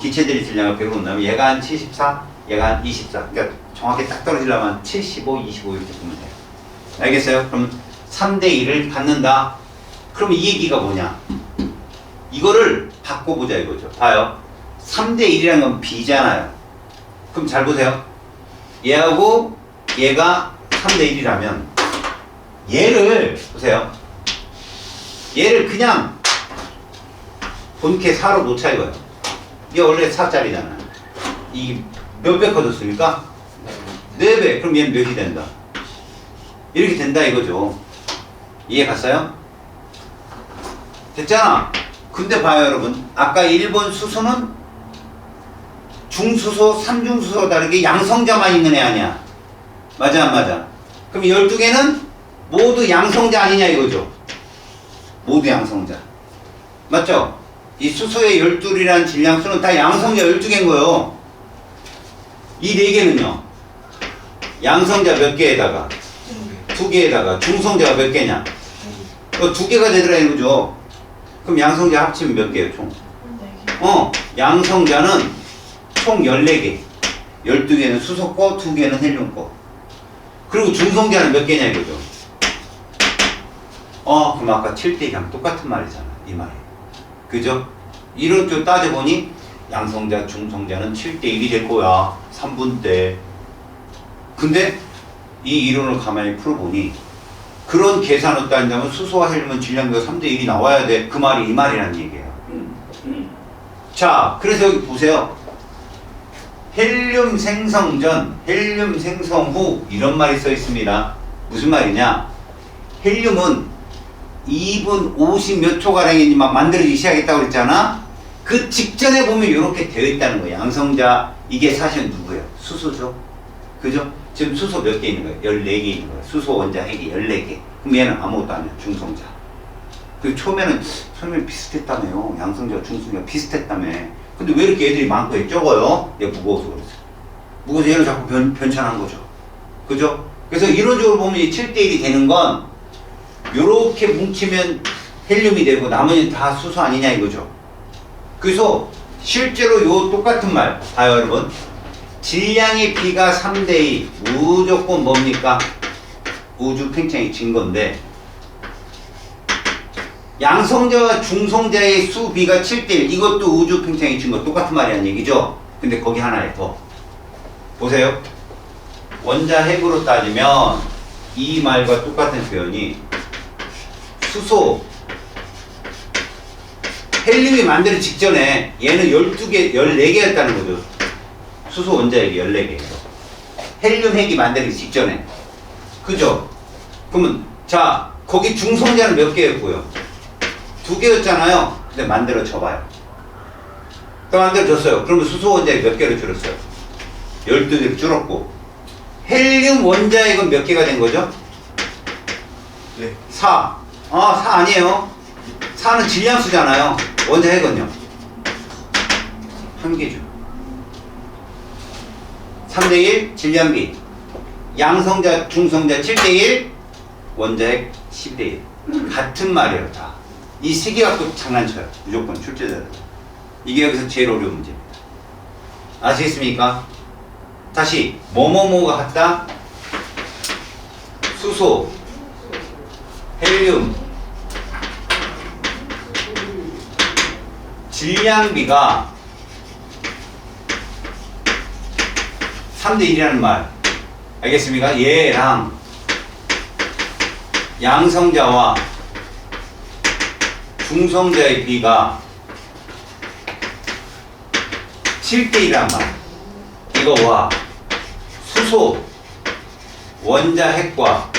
기체들의 질량을 100으로 본다면 얘가 한 74, 얘가 한 24. 그러니까 정확히 딱 떨어지려면 75, 25 이렇게 보면 돼요. 알겠어요? 그럼 3대 1을 갖는다. 그럼 이 얘기가 뭐냐? 이거를 바꿔보자 이거죠. 봐요. 3대 1이라는 건 B잖아요. 그럼 잘 보세요. 얘하고 얘가 3대 1이라면 얘를 보세요. 얘를 그냥 본캐 4로 놓자 이거예요. 이게 원래 4짜리잖아요. 이게 몇 배 커졌습니까? 4배. 그럼 얘는 몇이 된다? 이렇게 된다 이거죠. 이해 갔어요? 됐잖아. 근데 봐요 여러분. 아까 1번 수소는 중수소, 삼중수소 다르게 양성자만 있는 애 아니야. 맞아 안 맞아? 그럼 12개는 모두 양성자 아니냐 이거죠. 모두 양성자. 맞죠? 이 수소의 12이라는 질량수는 다 양성자 12개인 거예요. 이 4개는요. 양성자 몇 개에다가 2개에다가 중성자가 몇 개냐? 2개가 되더라 이거죠. 그럼 양성자 합치면 몇 개예요 총? 4개. 양성자는 총 14개. 12개는 수소 거, 2개는 헬륨 거. 그리고 중성자는 몇 개냐 이거죠. 그럼 아까 7대2랑 똑같은 말이잖아. 이 말이. 그죠? 이런 쪽 따져보니 양성자, 중성자는 7대1이 될 거야. 3분 때. 근데 이 이론을 가만히 풀어보니 그런 계산을 따진다면 수소와 헬륨은 질량비가 3대1이 나와야 돼. 그 말이 이 말이라는 얘기예요. 자, 그래서 여기 보세요. 헬륨 생성 전, 헬륨 생성 후 이런 말이 써 있습니다. 무슨 말이냐? 헬륨은 2분 50 몇 초가량이지만 만들어지기 시작했다고 그랬잖아? 그 직전에 보면 이렇게 되어 있다는 거예요. 양성자, 이게 사실은 누구예요? 수소죠? 그죠? 지금 수소 몇 개 있는 거예요? 14개 있는 거예요. 수소 원자 핵이 14개. 그럼 얘는 아무것도 아니야. 중성자. 그 처음에는 비슷했다며요. 양성자, 중성자 비슷했다며. 근데 왜 이렇게 애들이 많고 얘 적어요? 얘 무거워서 그랬어요. 무거워서 얘는 자꾸 변천한 거죠. 그죠? 그래서 이론적으로 보면 이 7대1이 되는 건 요렇게 뭉치면 헬륨이 되고 나머지는 다 수소 아니냐 이거죠. 그래서 실제로 요 똑같은 말 봐요 여러분. 질량의 B가 3대2 무조건 뭡니까? 우주 팽창이 진 건데 양성자와 중성자의 수 B가 7대1 이것도 우주 팽창이 진 거 똑같은 말이라는 얘기죠. 근데 거기 하나에 더 보세요. 원자 핵으로 따지면 이 말과 똑같은 표현이 수소 헬륨이 만들어지기 직전에 얘는 12개, 14개였다는 거죠. 수소 원자핵이 14개예요. 헬륨 핵이 만들어지기 직전에. 그죠? 그러면 자 거기 중성자는 몇 개였고요? 2개였잖아요. 근데 만들어져 봐요. 또 만들어졌어요. 그러면 수소 원자핵 몇 개로 줄었어요? 12개로 줄었고 헬륨 원자핵은 몇 개가 된 거죠? 네. 4. 4 아니에요. 4는 질량수잖아요. 원자핵은요? 1개죠. 3대1 질량비. 양성자, 중성자 7대1, 원자핵 10대1. 같은 말이에요, 다. 이 세 개 갖고 장난쳐요. 무조건 출제자들. 이게 여기서 제일 어려운 문제입니다. 아시겠습니까? 다시 뭐뭐뭐가 같다? 수소, 헬륨, 질량비가 3대1이라는 말 알겠습니까? 얘랑 양성자와 중성자의 비가 7대1이란 말 이거와 수소 원자핵과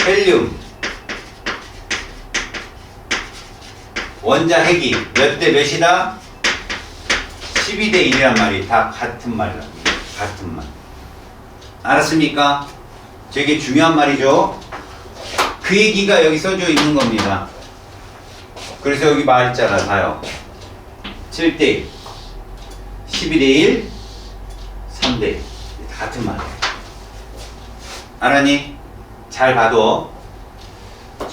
헬륨 원자핵이 몇 대 몇이다? 12대 1이란 말이 다 같은 말이랍니다. 같은 말. 알았습니까? 되게 중요한 말이죠. 그 얘기가 여기 써져 있는 겁니다. 그래서 여기 말 있잖아, 봐요. 7대 1, 12대 1, 3대 1. 같은 말이야. 알았니? 잘 봐도.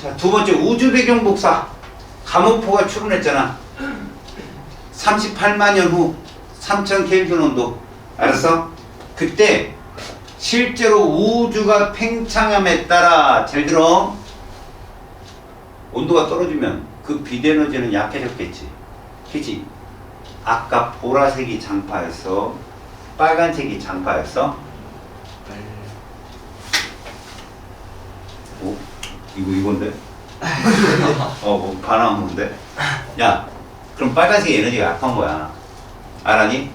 자, 두 번째 우주 배경 복사. 가모포가 출현했잖아. 38만 년 후 3000 켈빈 온도. 알았어? 그때 실제로 우주가 팽창함에 따라 잘 들어. 온도가 떨어지면 그 빛에너지는 약해졌겠지. 그치? 아까 보라색이 장파였어. 빨간색이 장파였어. 오? 이건데? 뭐 반항 뭔데? 야, 그럼 빨간색 에너지가 약한 거야. 알았니?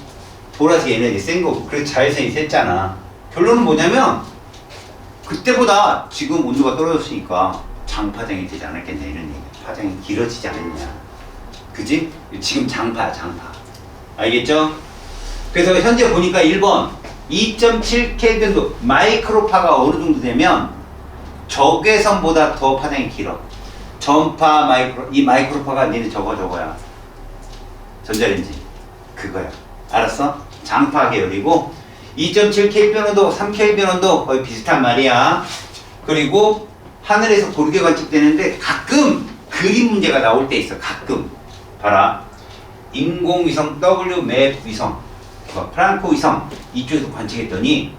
보라색 에너지 센 거고. 그래서 자외선이 셌잖아. 결론은 뭐냐면 그때보다 지금 온도가 떨어졌으니까 장파장이 되지 않았겠냐 이런 얘기야. 파장이 길어지지 않았냐. 그지? 지금 장파야 장파. 알겠죠? 그래서 현재 보니까 1번 2.7 켈빈도 마이크로파가 어느 정도 되면 적외선보다 더 파장이 길어. 전파 이 마이크로파가 니네 저거야. 전자레인지 그거야. 알았어? 장파 계열이고 2.7 켈빈 온도, 3 켈빈 온도 거의 비슷한 말이야. 그리고 하늘에서 고르게 관측되는데 가끔 그림 문제가 나올 때 있어. 가끔. 봐라. 인공위성 WMAP 위성, 프랑코 위성 이쪽에서 관측했더니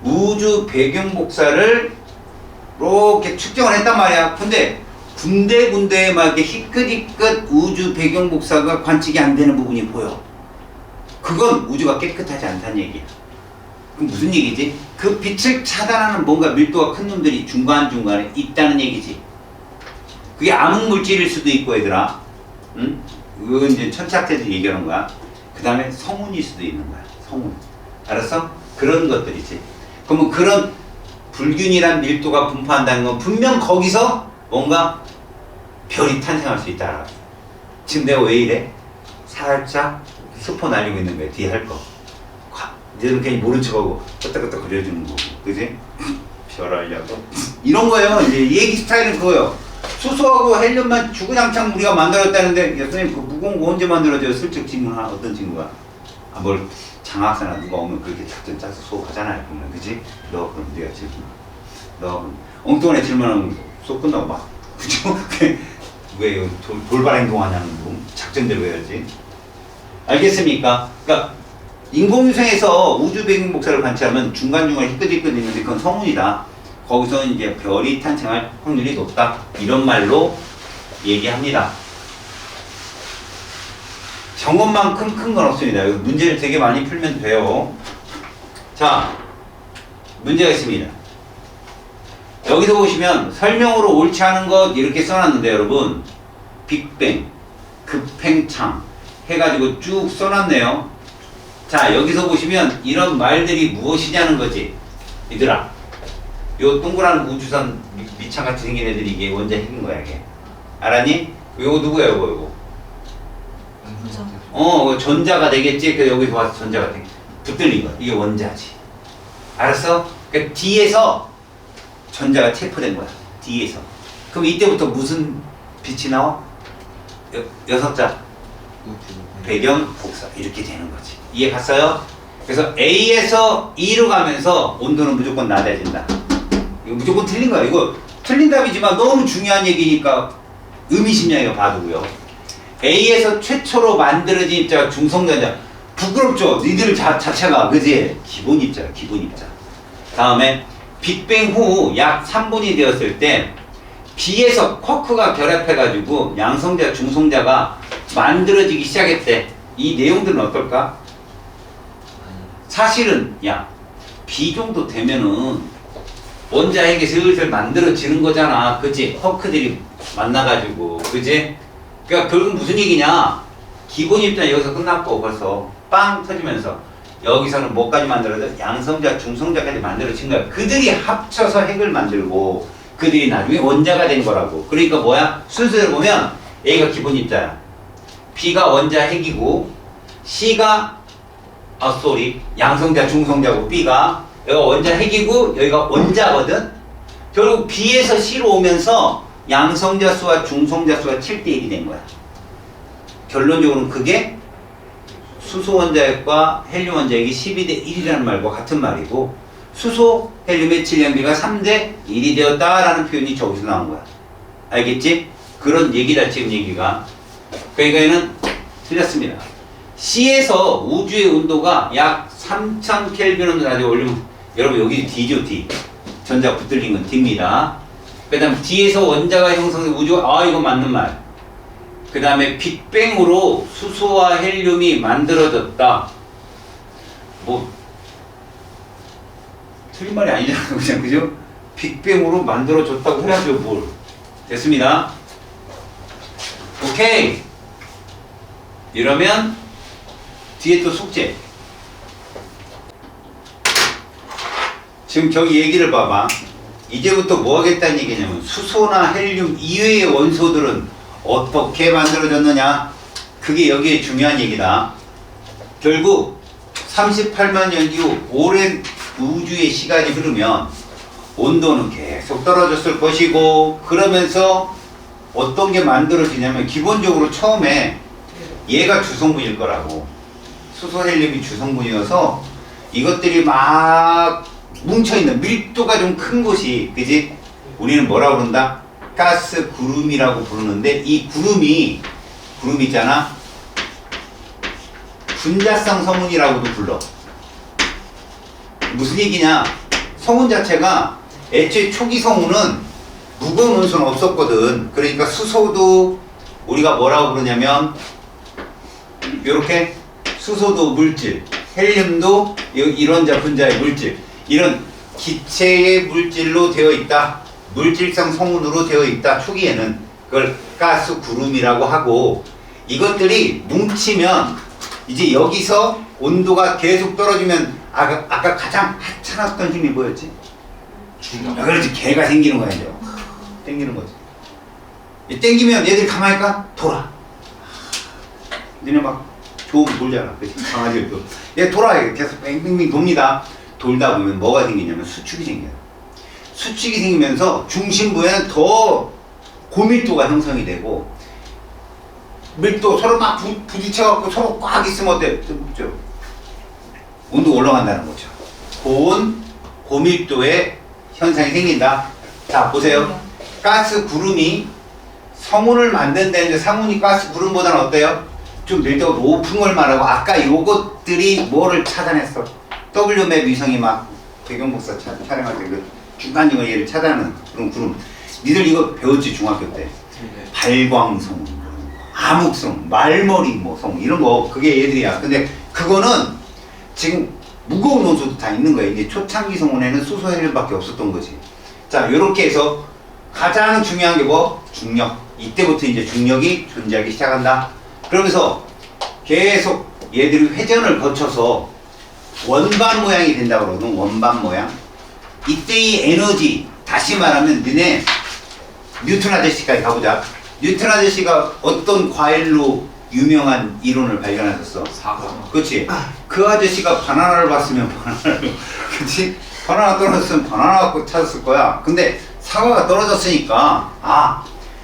우주 배경 복사를 이렇게 측정을 했단 말이야. 근데 군데군데에 막 이렇게 희끗희끗 우주 배경 복사가 관측이 안 되는 부분이 보여. 그건 우주가 깨끗하지 않다는 얘기야. 그럼 무슨 얘기지? 그 빛을 차단하는 뭔가 밀도가 큰 놈들이 중간중간에 있다는 얘기지. 그게 암흑물질일 수도 있고 얘들아. 응? 그건 이제 천체학자들이 얘기하는 거야. 그 다음에 성운일 수도 있는 거야. 성운. 알았어? 그런 것들이지. 그러면 그런 불균이란 밀도가 분포한다는 건 분명 거기서 뭔가 별이 탄생할 수 있다. 지금 내가 왜 이래? 살짝 스포 날리고 있는 거야. 뒤에 할 거. 니들은 괜히 모른 척하고 끄떡끄떡 그려주는 거고. 그지? 별 하려고. 이런 거예요. 이제 얘기 스타일은 그거예요. 수소하고 헬륨만 주구장창 우리가 만들었다는데, 야, 선생님, 그 무거운 거 언제 만들어져요? 슬쩍 질문하나? 어떤 친구가? 뭘 장학사나 누가 오면 그렇게 작전 짜서 수업하잖아요. 그러면, 그지? 너 그럼 네가 질문. 너 그럼 엉뚱한 애 질문하면 수업 끝나고 막, 그죠? 왜 돌발 행동하냐는 거. 작전대로 해야지. 알겠습니까? 그러니까, 인공위성에서 우주 배경 복사를 관찰하면 중간중간에 희끗희끗 있는데 그건 성운이다. 거기서는 이제 별이 탄생할 확률이 높다. 이런 말로 얘기합니다. 정원만큼 큰 건 없습니다. 문제를 되게 많이 풀면 돼요. 자, 문제가 있습니다. 여기서 보시면 설명으로 옳지 않은 것 이렇게 써놨는데 여러분 빅뱅, 급팽창 해가지고 쭉 써놨네요. 자, 여기서 보시면 이런 말들이 무엇이냐는 거지. 얘들아, 요 동그란 우주선 밑창같이 생긴 애들이 이게 원자 핵인 거야. 이게 알았니? 요거 누구야? 요거 전자가 되겠지. 그래서 여기서 와서 전자가 되겠지. 붙들린 거야. 이게 원자지. 알았어? 그러니까 D에서 전자가 체포된 거야. D에서. 그럼 이때부터 무슨 빛이 나와? 여섯 자 배경 복사 이렇게 되는 거지. 이해 갔어요? 그래서 A에서 E로 가면서 온도는 무조건 낮아진다. 이거 무조건 틀린 거야. 이거 틀린 답이지만 너무 중요한 얘기니까 의미심장이가 봐두고요. A에서 최초로 만들어진 입자가 중성전자. 부끄럽죠? 니들 자체가. 그지? 기본 입자야. 기본 입자. 다음에 빅뱅 후 약 3분이 되었을 때 B에서 쿼크가 결합해가지고 양성자, 중성자가 만들어지기 시작했대. 이 내용들은 어떨까? 사실은 야 B 정도 되면은 원자 핵이 슬슬 만들어지는 거잖아. 그치? 쿼크들이 만나가지고. 그치? 그러니까 결국 무슨 얘기냐? 기본 입자는 여기서 끝났고 벌써 빵 터지면서 여기서는 뭐까지 만들어져? 양성자, 중성자까지 만들어진 거야. 그들이 합쳐서 핵을 만들고 그들이 나중에 원자가 된 거라고. 그러니까 뭐야? 순서대로 보면 A가 기본 입자야. B가 원자 핵이고 C가 양성자, 중성자고 B가 여기가 원자 핵이고 여기가 원자거든. 결국 B에서 C로 오면서 양성자 수와 중성자 수가 7대 1이 된 거야. 결론적으로는 그게 수소 원자핵과 헬륨 원자핵이 12대 1이라는 말과 같은 말이고 수소 헬륨의 질량비가 3대 1이 되었다라는 표현이 저기서 나온 거야. 알겠지? 그런 얘기다 지금 얘기가. 그러니까 얘는 틀렸습니다. C에서 우주의 온도가 약 3000 켈빈으로 나중에 올리면 여러분 여기 D죠 D. 전자 붙들린 건 D입니다. 그 다음 D에서 원자가 형성된 우주가 이거 맞는 말. 그 다음에 빅뱅으로 수소와 헬륨이 만들어졌다. 뭐 틀린 말이 아니잖아 그냥 그죠? 빅뱅으로 만들어졌다고 해야죠 뭘. 됐습니다. 오케이. 이러면 뒤에 또 숙제. 지금 저기 얘기를 봐봐. 이제부터 뭐 하겠다는 얘기냐면 수소나 헬륨 이외의 원소들은 어떻게 만들어졌느냐. 그게 여기에 중요한 얘기다. 결국 38만 년 이후 오랜 우주의 시간이 흐르면 온도는 계속 떨어졌을 것이고 그러면서 어떤 게 만들어지냐면 기본적으로 처음에 얘가 주성분일 거라고. 수소 헬륨이 주성분이어서 이것들이 막 뭉쳐있는 밀도가 좀 큰 곳이 그지? 우리는 뭐라고 그런다? 가스 구름이라고 부르는데 이 구름 있잖아. 분자성 성운이라고도 불러. 무슨 얘기냐? 성운 자체가 애초에 초기 성운은 무거운 원소는 없었거든. 그러니까 수소도 우리가 뭐라고 부르냐면 이렇게 수소도 물질, 헬륨도 이론자 분자의 물질, 이런 기체의 물질로 되어 있다. 물질성 성운으로 되어 있다. 초기에는 그걸 가스 구름이라고 하고 이것들이 뭉치면 이제 여기서 온도가 계속 떨어지면 아까 가장 하찮았던 힘이 뭐였지? 중력. 그렇지. 개가 생기는 거야 이제. 땡기는 거지. 땡기면 얘들이 가만히 있까? 돌아. 니네 막 좋으면 돌잖아. 그치? 강아지도. 얘 돌아. 계속 뺑뺑뺑 돕니다. 돌다 보면 뭐가 생기냐면 수축이 생겨요. 수축이 생기면서 중심부에는 더 고밀도가 형성이 되고 밀도 서로 막 부딪혀갖고 서로 꽉 있으면 어때? 좀 온도가 올라간다는 거죠. 고밀도의 현상이 생긴다. 자 보세요. 가스 구름이 성운을 만든다는데 성운이 가스 구름보다는 어때요? 좀 밀도가 높은 걸 말하고 아까 요것들이 뭐를 차단했어? WMAP 위성이 막 배경복사 촬영할 때 그 중간중간 얘를 차단하는 그런 구름. 니들 이거 배웠지 중학교 때? 네. 발광성, 암흑성, 말머리 성 이런 거 그게 얘들이야. 근데 그거는 지금 무거운 원소도 다 있는 거야. 이제 초창기 성운에는 수소 헬륨밖에 없었던 거지. 자, 요렇게 해서 가장 중요한 게 뭐? 중력. 이때부터 이제 중력이 존재하기 시작한다. 그러면서 계속 얘들이 회전을 거쳐서 원반 모양이 된다고 그러거든. 원반 모양. 이때의 에너지, 다시 말하면 너네 뉴턴 아저씨까지 가보자. 뉴턴 아저씨가 어떤 과일로 유명한 이론을 발견하셨어? 사과. 그렇지. 그 아저씨가 바나나를 봤으면 바나나를 그렇지? 바나나 떨어졌으면 바나나 갖고 찾았을 거야. 근데 사과가 떨어졌으니까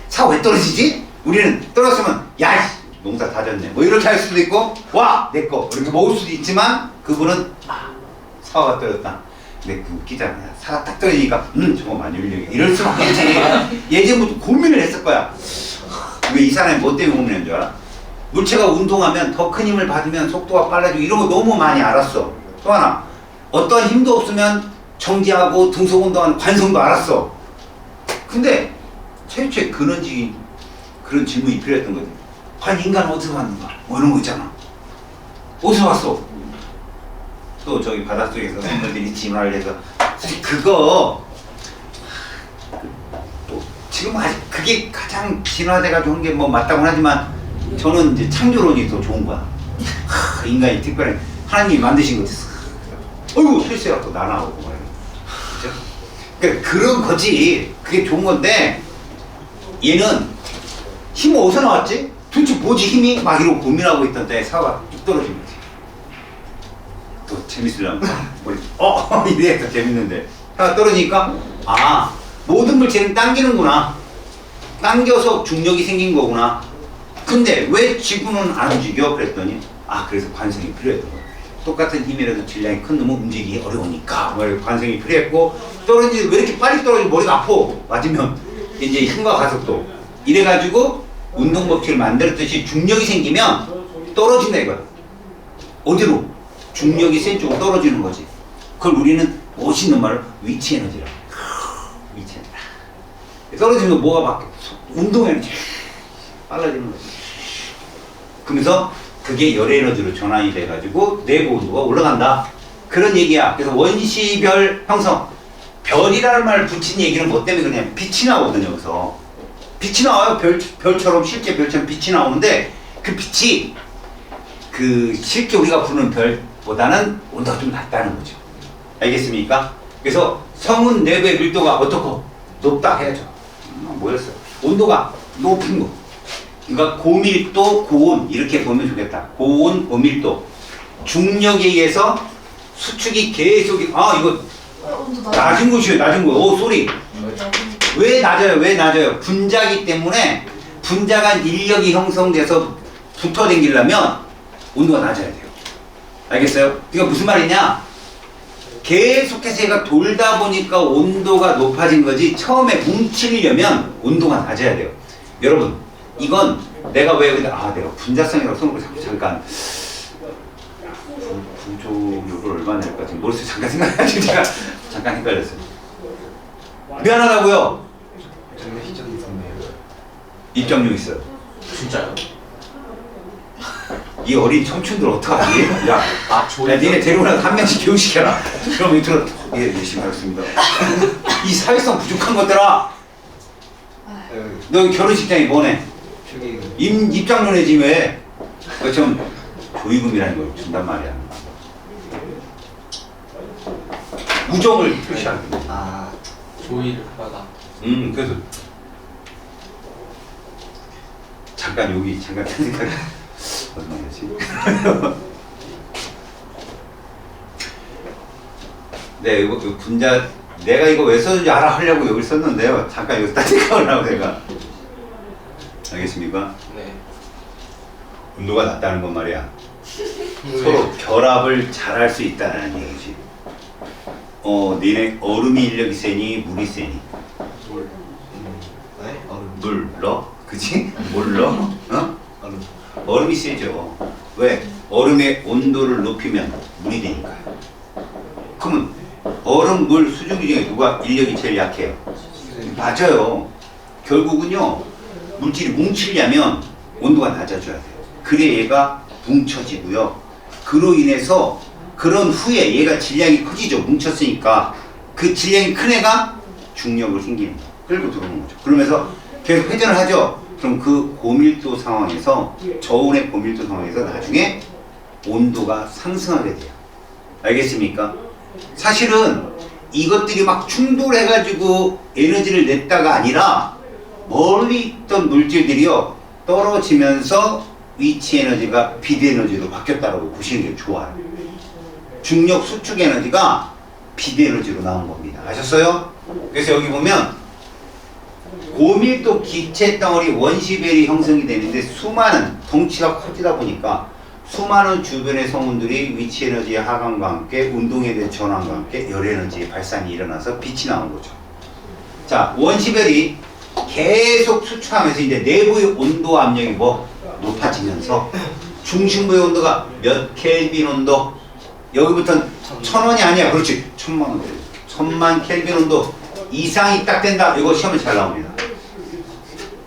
사과 왜 떨어지지? 우리는 떨어졌으면 야 농사 다 졌네 뭐 이렇게 할 수도 있고 와 내 거 이렇게 먹을 수도 있지만 그분은 사과가 떨어졌다. 근데 그 웃기잖아. 사과 딱 떨어지니까 저거 많이 울려 이럴 수밖에 없지. 예전부터 고민을 했을 거야. 왜 이 사람이 뭐 때문에 고민한 줄 알아? 물체가 운동하면 더 큰 힘을 받으면 속도가 빨라지고 이런 거 너무 많이 알았어. 또 하나 어떠한 힘도 없으면 정지하고 등속 운동하는 관성도 알았어. 근데 최초의 근원적인 그런 질문이 필요했던 거지. 과연 인간은 어디서 왔는가? 뭐 이런 거 있잖아. 어디서 왔어? 또 저기 바닷속에서 생물들이 진화를 해서 그거 또 지금 아직 그게 가장 진화돼가지고 한 게 뭐 맞다고 하지만 저는 이제 창조론이 더 좋은 거야. 인간이 특별히 하나님이 만드신 거지. 어이구 실수해갖고 나나오고 말이야. 그죠? 그러니까 그런 거지. 그게 좋은 건데 얘는 힘은 어디서 나왔지? 도대체 뭐지 힘이? 막 이러고 고민하고 있던 때 사과가 뚝 떨어진 거지. 또 재밌으려면 이래 더 재밌는데 사과가 떨어지니까 모든 물체는 당기는구나. 당겨서 중력이 생긴 거구나. 근데 왜 지구는 안 움직여? 그랬더니 그래서 관성이 필요했던 거예요. 똑같은 힘이라도 질량이 큰 놈은 움직이기 어려우니까 관성이 필요했고, 떨어지지 왜 이렇게 빨리 떨어지고 머리가 아파 맞으면 이제 힘과 가속도 이래가지고 운동 법칙을 만들었듯이 중력이 생기면 떨어진다 이거야. 어디로? 중력이 센 쪽으로 떨어지는 거지. 그걸 우리는 멋있는 말로 위치 에너지라고. 위치 에너지. 떨어지면 뭐가 바뀌어? 운동 에너지 빨라지는 거지. 그러면서 그게 열 에너지로 전환이 돼가지고 내부 온도가 올라간다. 그런 얘기야. 그래서 원시별 형성. 별이라는 말을 붙인 얘기는 뭐 때문에 그러냐면 빛이 나오거든요. 여기서 빛이 나와요. 별처럼, 실제 별처럼 빛이 나오는데 그 빛이 그 실제 우리가 부르는 별보다는 온도가 좀 낮다는 거죠. 알겠습니까? 그래서 성은 내부의 밀도가 어떻고? 높다 해야죠. 뭐였어요? 온도가 높은 거. 그러니까 고밀도, 고온 이렇게 보면 좋겠다. 고온, 고밀도. 중력에 의해서 수축이 계속 이거 온도 낮은 곳이에요. 낮은 곳. 오 소리. 낮은 왜 낮아요? 왜 낮아요? 분자기 때문에 분자가 인력이 형성돼서 붙어 댕기려면 온도가 낮아야 돼요. 알겠어요? 이거 무슨 말이냐? 계속해서 얘가 돌다 보니까 온도가 높아진 거지 처음에 뭉치려면 온도가 낮아야 돼요. 여러분 이건 내가 왜 내가 분자성이라고 써놓고 잠깐 구조율을 얼마나 낼까 지금 머릿속에 잠깐 생각해가지고 제가 잠깐 헷갈렸어요. 미안하다고요. 장례식장이 있었네요. 입장료 있어요. 진짜요? 이 어린 청춘들 어떡하지? 야, 조이. 야 니네 데리고 나서 한 명씩 교육시켜라. 그럼 밑으로 열심히 하겠습니다. 이 사회성 부족한 것들아. 너 결혼식장이 뭐네? 저기 입장료 내지 왜? 좀 조의금이라는 걸 준단 말이야. 우정을 표시하는 거야. 조이를 받아. 그래서 잠깐 여기 잠깐 생각 얼마였지? 네, 이거 분자 내가 이거 왜 썼는지 하려고 여기 썼는데요. 잠깐 이거 딱 생각을 하고 제가 알겠습니까? 네. 온도가 낮다는 건 말이야. 서로 결합을 잘할 수 있다는 얘기지. 니네 얼음이 인력이 세니 물이 세니? 물. 네? 얼음. 물 넣어? 그치? 물 넣어? 얼음. 얼음이 세죠. 왜? 얼음의 온도를 높이면 물이 되니까요. 그러면 얼음, 물, 수증기 중에 누가 인력이 제일 약해요? 맞아요. 결국은요, 물질이 뭉치려면 온도가 낮아져야 돼요. 그래 얘가 뭉쳐지고요. 그로 인해서 그런 후에 얘가 질량이 커지죠. 뭉쳤으니까. 그 질량이 큰 애가 중력을 생기는 거예요. 끌고 들어오는 거죠. 그러면서 계속 회전을 하죠. 그럼 그 고밀도 상황에서, 저온의 고밀도 상황에서 나중에 온도가 상승하게 돼요. 알겠습니까? 사실은 이것들이 막 충돌해가지고 에너지를 냈다가 아니라 멀리 있던 물질들이요 떨어지면서 위치 에너지가 빛 에너지로 바뀌었다고 보시는 게 좋아요. 중력 수축 에너지가 빛 에너지로 나온 겁니다. 아셨어요? 그래서 여기 보면 고밀도 기체 덩어리 원시별이 형성이 되는데 수많은 덩치가 커지다 보니까 수많은 주변의 성운들이 위치 에너지의 하강과 함께 운동에 대한 전환과 함께 열 에너지의 발산이 일어나서 빛이 나온 거죠. 자, 원시별이 계속 수축하면서 이제 내부의 온도 압력이 높아지면서 중심부의 온도가 몇 켈빈 온도? 여기부터는 1000원이 아니야. 그렇지. 1000만 원. 1000만 켈빈 온도 이상이 딱 된다. 이거 시험에 잘 나옵니다.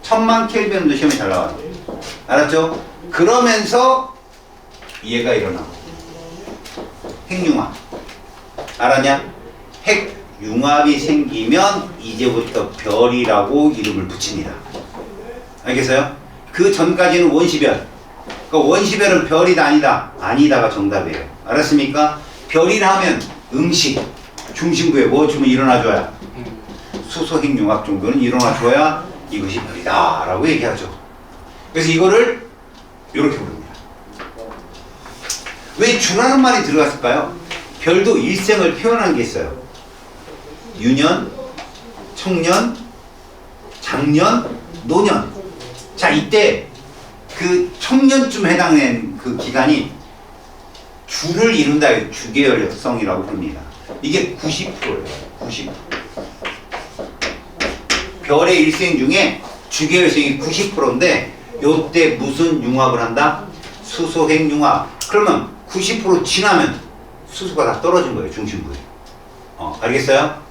1000만 켈빈 온도 시험에 잘 나와요. 알았죠? 그러면서 얘가 일어나고 핵융합. 알았냐? 핵융합이 생기면 이제부터 별이라고 이름을 붙입니다. 알겠어요? 그 전까지는 원시별. 그러니까 원시별은 별이다 아니다? 아니다가 정답이에요. 알았습니까? 별이라 하면 음식 중심부에 뭐 주면 일어나줘야 수소 핵융합 정도는 일어나줘야 이것이 별이다 라고 얘기하죠. 그래서 이거를 이렇게 부릅니다. 왜 주라는 말이 들어갔을까요? 별도 일생을 표현한 게 있어요. 유년, 청년, 장년, 노년. 자, 이때 그 청년쯤 해당된 그 기간이 주를 이룬다 해서 주계열성이라고 부릅니다. 이게 90%예요. 90%. 별의 일생 중에 주계열성이 90%인데 요때 무슨 융합을 한다? 수소핵 융합. 그러면 90% 지나면 수소가 다 떨어진 거예요. 중심부에. 알겠어요?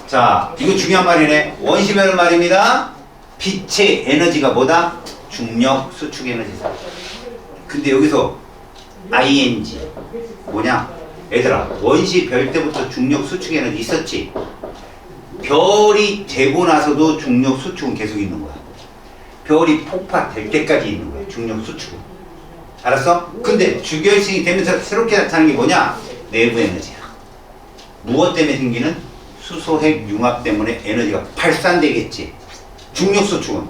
자, 이거 중요한 말이네. 원심열 말입니다. 빛의 에너지가 뭐다? 중력 수축 에너지다. 근데 여기서 ing 뭐냐? 얘들아, 원시 별 때부터 중력 수축 에너지 있었지? 별이 되고 나서도 중력 수축은 계속 있는 거야. 별이 폭파될 때까지 있는 거야. 중력 수축은. 알았어? 근데 주결성이 되면서 새롭게 나타나는 게 뭐냐? 내부 에너지야. 무엇 때문에 생기는? 수소핵 융합 때문에 에너지가 발산되겠지. 중력 수축은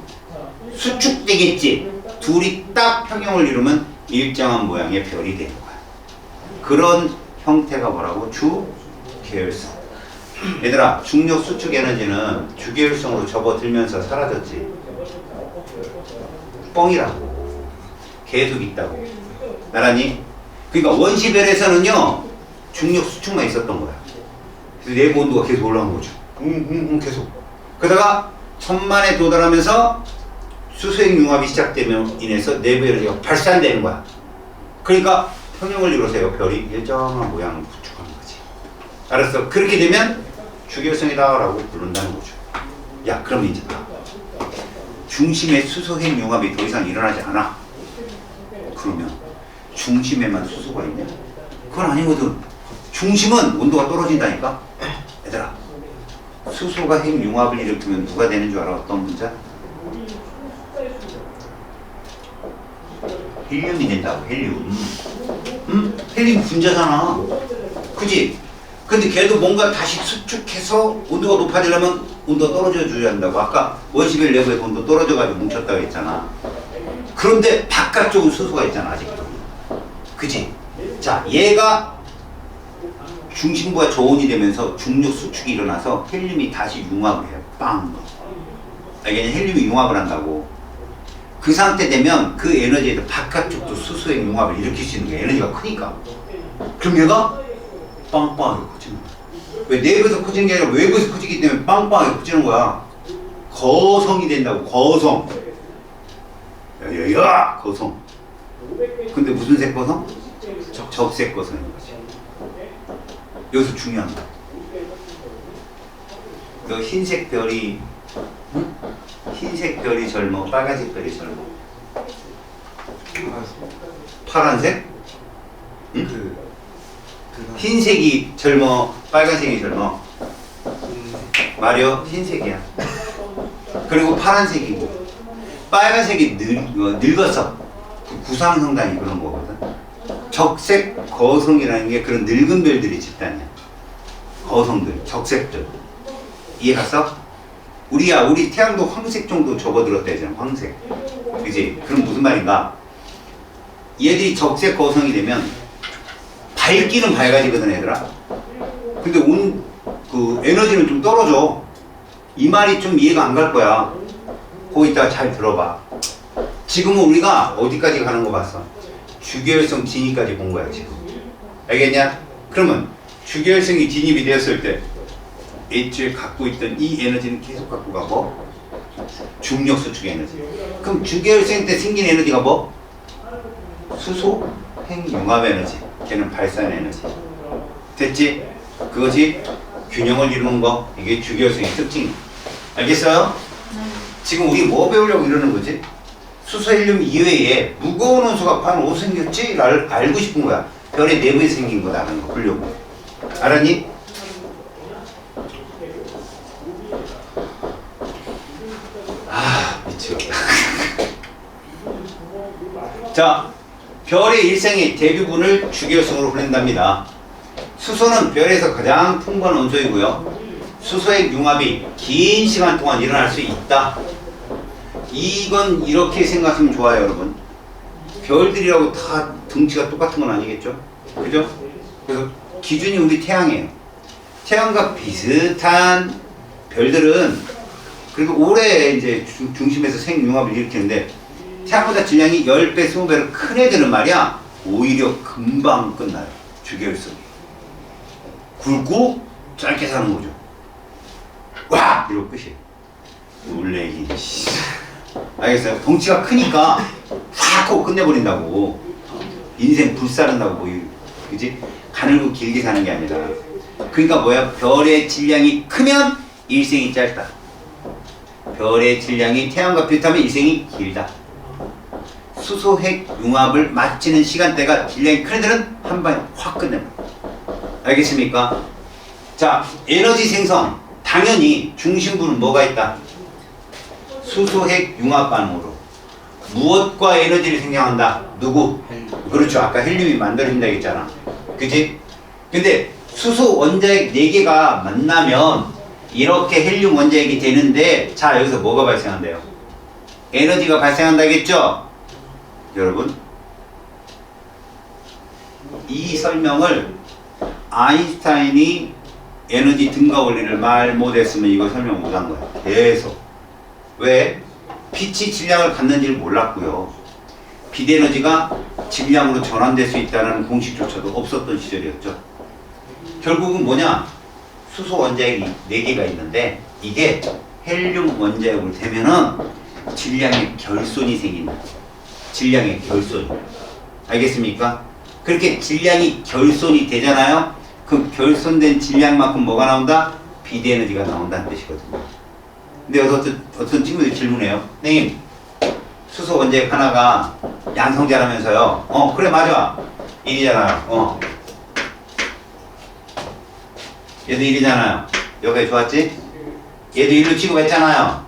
수축되겠지. 둘이 딱 평형을 이루면 일정한 모양의 별이 되는 거야. 그런 형태가 뭐라고? 주계열성. 얘들아, 중력 수축 에너지는 주계열성으로 접어들면서 사라졌지. 뻥이라고. 계속 있다고. 알았니? 그러니까 원시별에서는요 중력 수축만 있었던 거야. 그래서 내부 온도가 계속 올라간 거죠. 계속. 그러다가 천만에 도달하면서 수소핵 융합이 시작되면 인해서 내부 에너지가 발산되는 거야. 그러니까 평형을 이루어서 별이 일정한 모양을 구축하는 거지. 알았어? 그렇게 되면 주계열성이다라고 부른다는 거죠. 야, 그럼 이제 중심에 수소핵 융합이 더 이상 일어나지 않아. 그러면 중심에만 수소가 있냐? 그건 아니거든. 중심은 온도가 떨어진다니까. 얘들아, 수소가 핵 융합을 일으키면 누가 되는 줄 알아? 어떤 분자? 헬륨이 된다고. 헬륨. 헬륨 분자잖아. 그지? 근데 걔도 뭔가 다시 수축해서 온도가 높아지려면 온도가 떨어져 줘야 한다고. 아까 원시별 내부에서 온도 떨어져가지고 뭉쳤다고 했잖아. 그런데 바깥쪽은 수소가 있잖아, 아직도. 그지? 자, 얘가 중심부가 저온이 되면서 중력 수축이 일어나서 헬륨이 다시 융합을 해요. 빵! 알겠냐? 헬륨이 융합을 한다고. 그 상태 되면 그 에너지에서 바깥쪽도 수소의 융합을 일으킬 수 있는 거야. 에너지가 크니까. 그럼 얘가 빵빵하게 커지는 거야. 왜 내부에서 커지는 게 아니라 외부에서 커지기 때문에 빵빵하게 커지는 거야. 거성이 된다고. 거성. 야야야! 거성. 근데 무슨 색 거성? 적색 거성인 거지. 여기서 중요한 거. 그 흰색 별이, 응? 흰색 별이 젊어, 빨간색 별이 젊어. 파란색? 응? 흰색이 젊어, 빨간색이 젊어. 말이요, 흰색이야. 그리고 파란색이고, 빨간색이 늙었어. 구상성단이 그런 거거든. 적색 거성이라는 게 그런 늙은 별들의 집단이야. 거성들, 적색들. 이해 갔어? 우리 태양도 황색 정도 접어들었다 했잖아. 황색. 그지? 그럼 무슨 말인가? 얘들이 적색 거성이 되면 밝기는 밝아지거든, 얘들아. 근데 그 에너지는 좀 떨어져. 이 말이 좀 이해가 안 갈 거야. 거기다가 잘 들어봐. 지금은 우리가 어디까지 가는 거 봤어? 주계열성 진입까지 본 거야, 지금. 알겠냐? 그러면 주계열성이 진입이 되었을 때 애초에 갖고 있던 이 에너지는 계속 갖고 가고 중력 수축 에너지. 그럼 주계열성 때 생긴 에너지가 뭐? 수소 핵 융합 에너지. 걔는 발산 에너지. 됐지? 그것이 균형을 이루는 거. 이게 주계열성의 특징. 알겠어요? 지금 우리 뭐 배우려고 이러는 거지? 수소 헬륨 이외에 무거운 원소가 과연 어디서 생겼지? 를 알고 싶은 거야. 별의 내부에 생긴 거다라는 거 보려고. 알았니? 아, 미치겠다. 자, 별의 일생의 대부분을 주계열성으로 보낸답니다. 수소는 별에서 가장 풍부한 원소이고요. 수소의 융합이 긴 시간 동안 일어날 수 있다. 이건 이렇게 생각하면 좋아요, 여러분. 별들이라고 다 덩치가 똑같은 건 아니겠죠? 그죠? 그래서 기준이 우리 태양이에요. 태양과 비슷한 별들은 그래도 오래 이제 중심에서 생융합을 일으키는데 태양보다 질량이 10배, 20배로 큰 애들은 말이야 오히려 금방 끝나요. 주결성이. 굵고 짧게 사는 거죠. 와! 이러고 끝이에요. 놀래기. 알겠어요? 덩치가 크니까 확 하고 끝내버린다고. 인생 불사른다고 뭐, 그지? 가늘고 길게 사는 게 아니라. 그러니까 뭐야? 별의 질량이 크면 일생이 짧다. 별의 질량이 태양과 비슷하면 일생이 길다. 수소, 핵, 융합을 마치는 시간대가 질량이 큰 애들은 한 방에 확 끝내버려. 알겠습니까? 자, 에너지 생성. 당연히 중심부는 뭐가 있다? 수소, 핵, 융합 반응으로. 무엇과 에너지를 생성한다? 누구? 그렇죠. 아까 헬륨이 만들어진다 했잖아. 그치? 근데 수소 원자핵 4개가 만나면 이렇게 헬륨 원자핵이 되는데, 자, 여기서 뭐가 발생한대요? 에너지가 발생한다겠죠? 여러분, 이 설명을 아인슈타인이 에너지 등가 원리를 말 못했으면 이거 설명 못한 거야. 계속. 왜? 빛이 질량을 갖는지를 몰랐고요. 빛에너지가 질량으로 전환될 수 있다는 공식조차도 없었던 시절이었죠. 결국은 뭐냐? 수소 원자핵이 4개가 있는데 이게 헬륨 원자핵으로 되면은 질량의 결손이 생긴다. 질량의 결손이. 알겠습니까? 그렇게 질량이 결손이 되잖아요. 그 결손된 질량만큼 뭐가 나온다? 비대에너지가 나온다는 뜻이거든요. 근데 어떤 친구들이 질문해요. 선생님, 수소 원자핵 하나가 양성자라면서요. 그래 맞아. 1이잖아요. 얘도 1이잖아요. 여기까지 좋았지? 얘도 1로 취급했잖아요.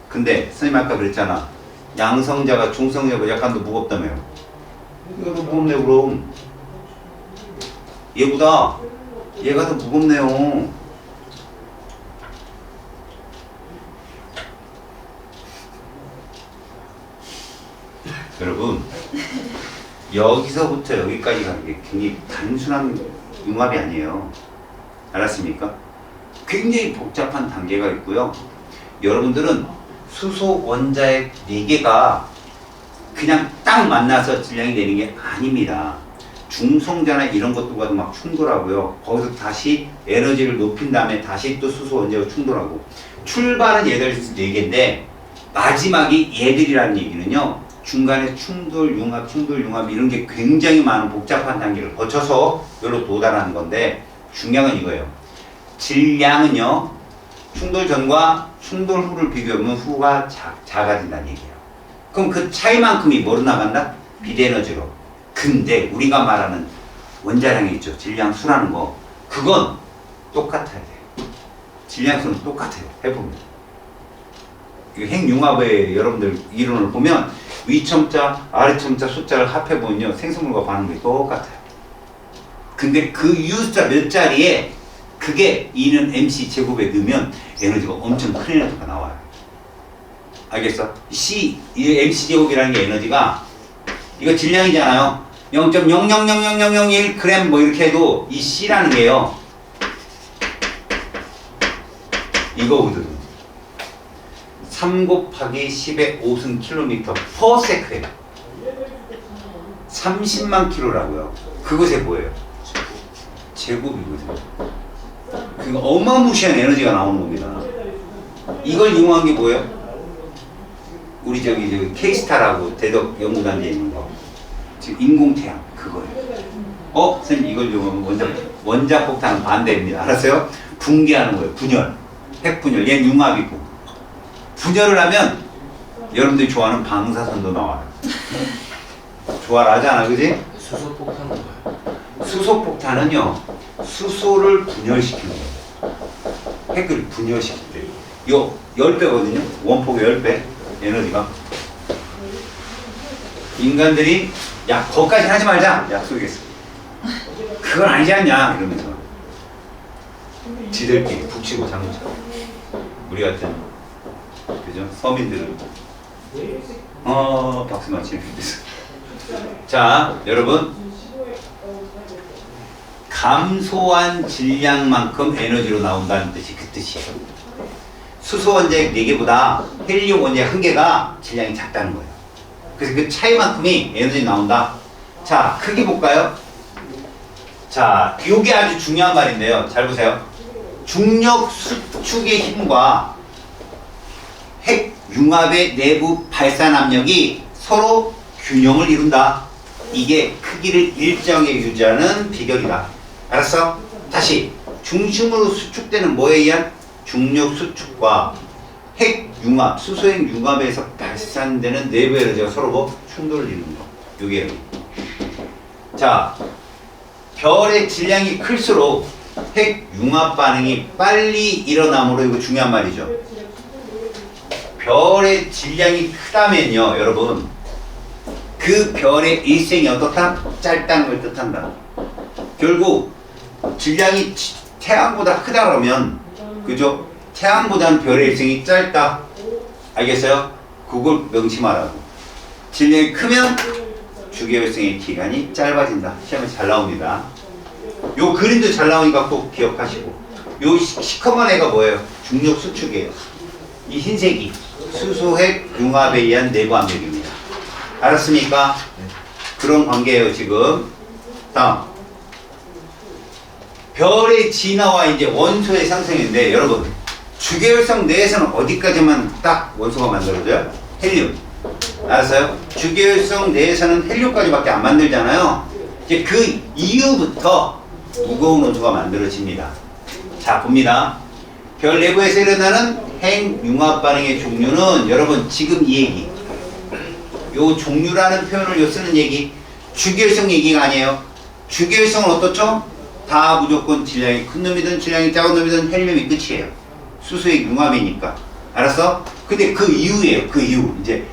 근데 선생님 아까 그랬잖아. 양성자가 중성자보다 약간 더 무겁다며요. 이거 더 무겁네 그럼. 얘보다 얘가 더 무겁네요. 여러분, 여기서부터 여기까지 가는 게 굉장히 단순한 융합이 아니에요. 알았습니까? 굉장히 복잡한 단계가 있고요. 여러분들은 수소 원자핵 4개가 그냥 딱 만나서 질량이 되는 게 아닙니다. 중성자나 이런 것들과도 막 충돌하고요. 거기서 다시 에너지를 높인 다음에 다시 또 수소 원자핵과 충돌하고. 출발은 얘들 4개인데 마지막이 얘들이라는 얘기는요. 중간에 충돌, 융합 이런 게 굉장히 많은 복잡한 단계를 거쳐서 여기로 도달하는 건데 중요한 건 이거예요. 질량은요. 충돌 전과 충돌 후를 비교하면 후가 작아진다는 얘기예요. 그럼 그 차이만큼이 뭐로 나간다? 비대에너지로. 근데 우리가 말하는 원자량이 있죠. 질량수라는 거. 그건 똑같아야 돼요. 질량수는 똑같아요. 해보면. 핵융합의 여러분들 이론을 보면 위첨자, 아래첨자 숫자를 합해보면요. 생성물과 반응이 똑같아요. 근데 그 U숫자 몇 자리에 그게 E는 MC 제곱에 넣으면 에너지가 엄청 큰 에너지가 나와요. 알겠어? C, 이 MC 제곱이라는 게 에너지가 이거 질량이잖아요. 0.000001g 뭐 이렇게 해도 이 C라는 게요. 이거거든. 3 곱하기 10의 5승 킬로미터 per second. 30만 킬로라고요. 그것에 뭐예요? 제곱이거든요. 그러니까 어마무시한 에너지가 나오는 겁니다. 이걸 이용한 게 뭐예요? 우리 저기 K스타라고 대덕 연구단지에 있는 거. 지금 인공태양 그거예요. 선생님 이걸 이용하면 원자폭탄은 반대입니다. 알았어요? 붕괴하는 거예요. 분열. 핵분열. 얘는 융합이고. 분열을 하면 여러분들이 좋아하는 방사선도 나와요. 좋아하잖아, 그지? 수소폭탄은 뭐예요? 수소폭탄은요, 수소를 분열시키는 거예요. 핵을 분열시킬 때. 이거 10배거든요? 원폭의 10배. 에너지가. 인간들이, 야, 거기까지 하지 말자! 약속했어. 그건 아니지 않냐? 이러면서. 지들끼리 북치고 장구치고. 우리 같은, 그죠? 서민들은. 박수 맞히는 데서. 자, 여러분. 감소한 질량만큼 에너지로 나온다는 뜻이 그 뜻이에요. 수소 원자핵 4개보다 헬륨 원자핵 1개가 질량이 작다는 거예요. 그래서 그 차이만큼이 에너지 나온다. 자, 크기 볼까요? 자, 요게 아주 중요한 말인데요. 잘 보세요. 중력 수축의 힘과 핵 융합의 내부 발산 압력이 서로 균형을 이룬다. 이게 크기를 일정하게 유지하는 비결이다. 알았어? 다시 중심으로 수축되는 뭐에 의한 중력 수축과 핵 융합, 수소핵 융합에서 발산되는 내부 에너지가 서로 뭐 충돌을 이루는 거. 요게 여기. 자, 별의 질량이 클수록 핵 융합 반응이 빨리 일어나므로 이거 중요한 말이죠. 별의 질량이 크다면요, 여러분. 그 별의 일생이 어떻다? 짧다는 걸 뜻한다. 결국 질량이 태양보다 크다라면, 그죠? 태양보다는 별의 일생이 짧다. 알겠어요? 그걸 명심하라고. 질량이 크면 주기율성의 기간이 짧아진다. 시험에 잘 나옵니다. 요 그림도 잘 나오니까 꼭 기억하시고. 요 시커먼 애가 뭐예요? 중력 수축이에요. 이 흰색이 수소핵 융합에 의한 내부 압력입니다. 알았습니까? 그런 관계예요, 지금. 다음. 별의 진화와 이제 원소의 상승인데, 여러분, 주계열성 내에서는 어디까지만 딱 원소가 만들어져요? 헬륨. 알았어요? 주계열성 내에서는 헬륨까지밖에 안 만들잖아요. 이제 그 이후부터 무거운 원소가 만들어집니다. 자, 봅니다. 별 내부에서 일어나는 핵 융합 반응의 종류는 여러분 지금 이 얘기, 요 종류라는 표현을 요 쓰는 얘기, 주계열성 얘기가 아니에요. 주계열성은 어떻죠? 다 무조건 질량이 큰 놈이든 질량이 작은 놈이든 헬륨이 끝이에요. 수소의 융합이니까. 알았어? 근데 그 이후에요. 그 이후 이제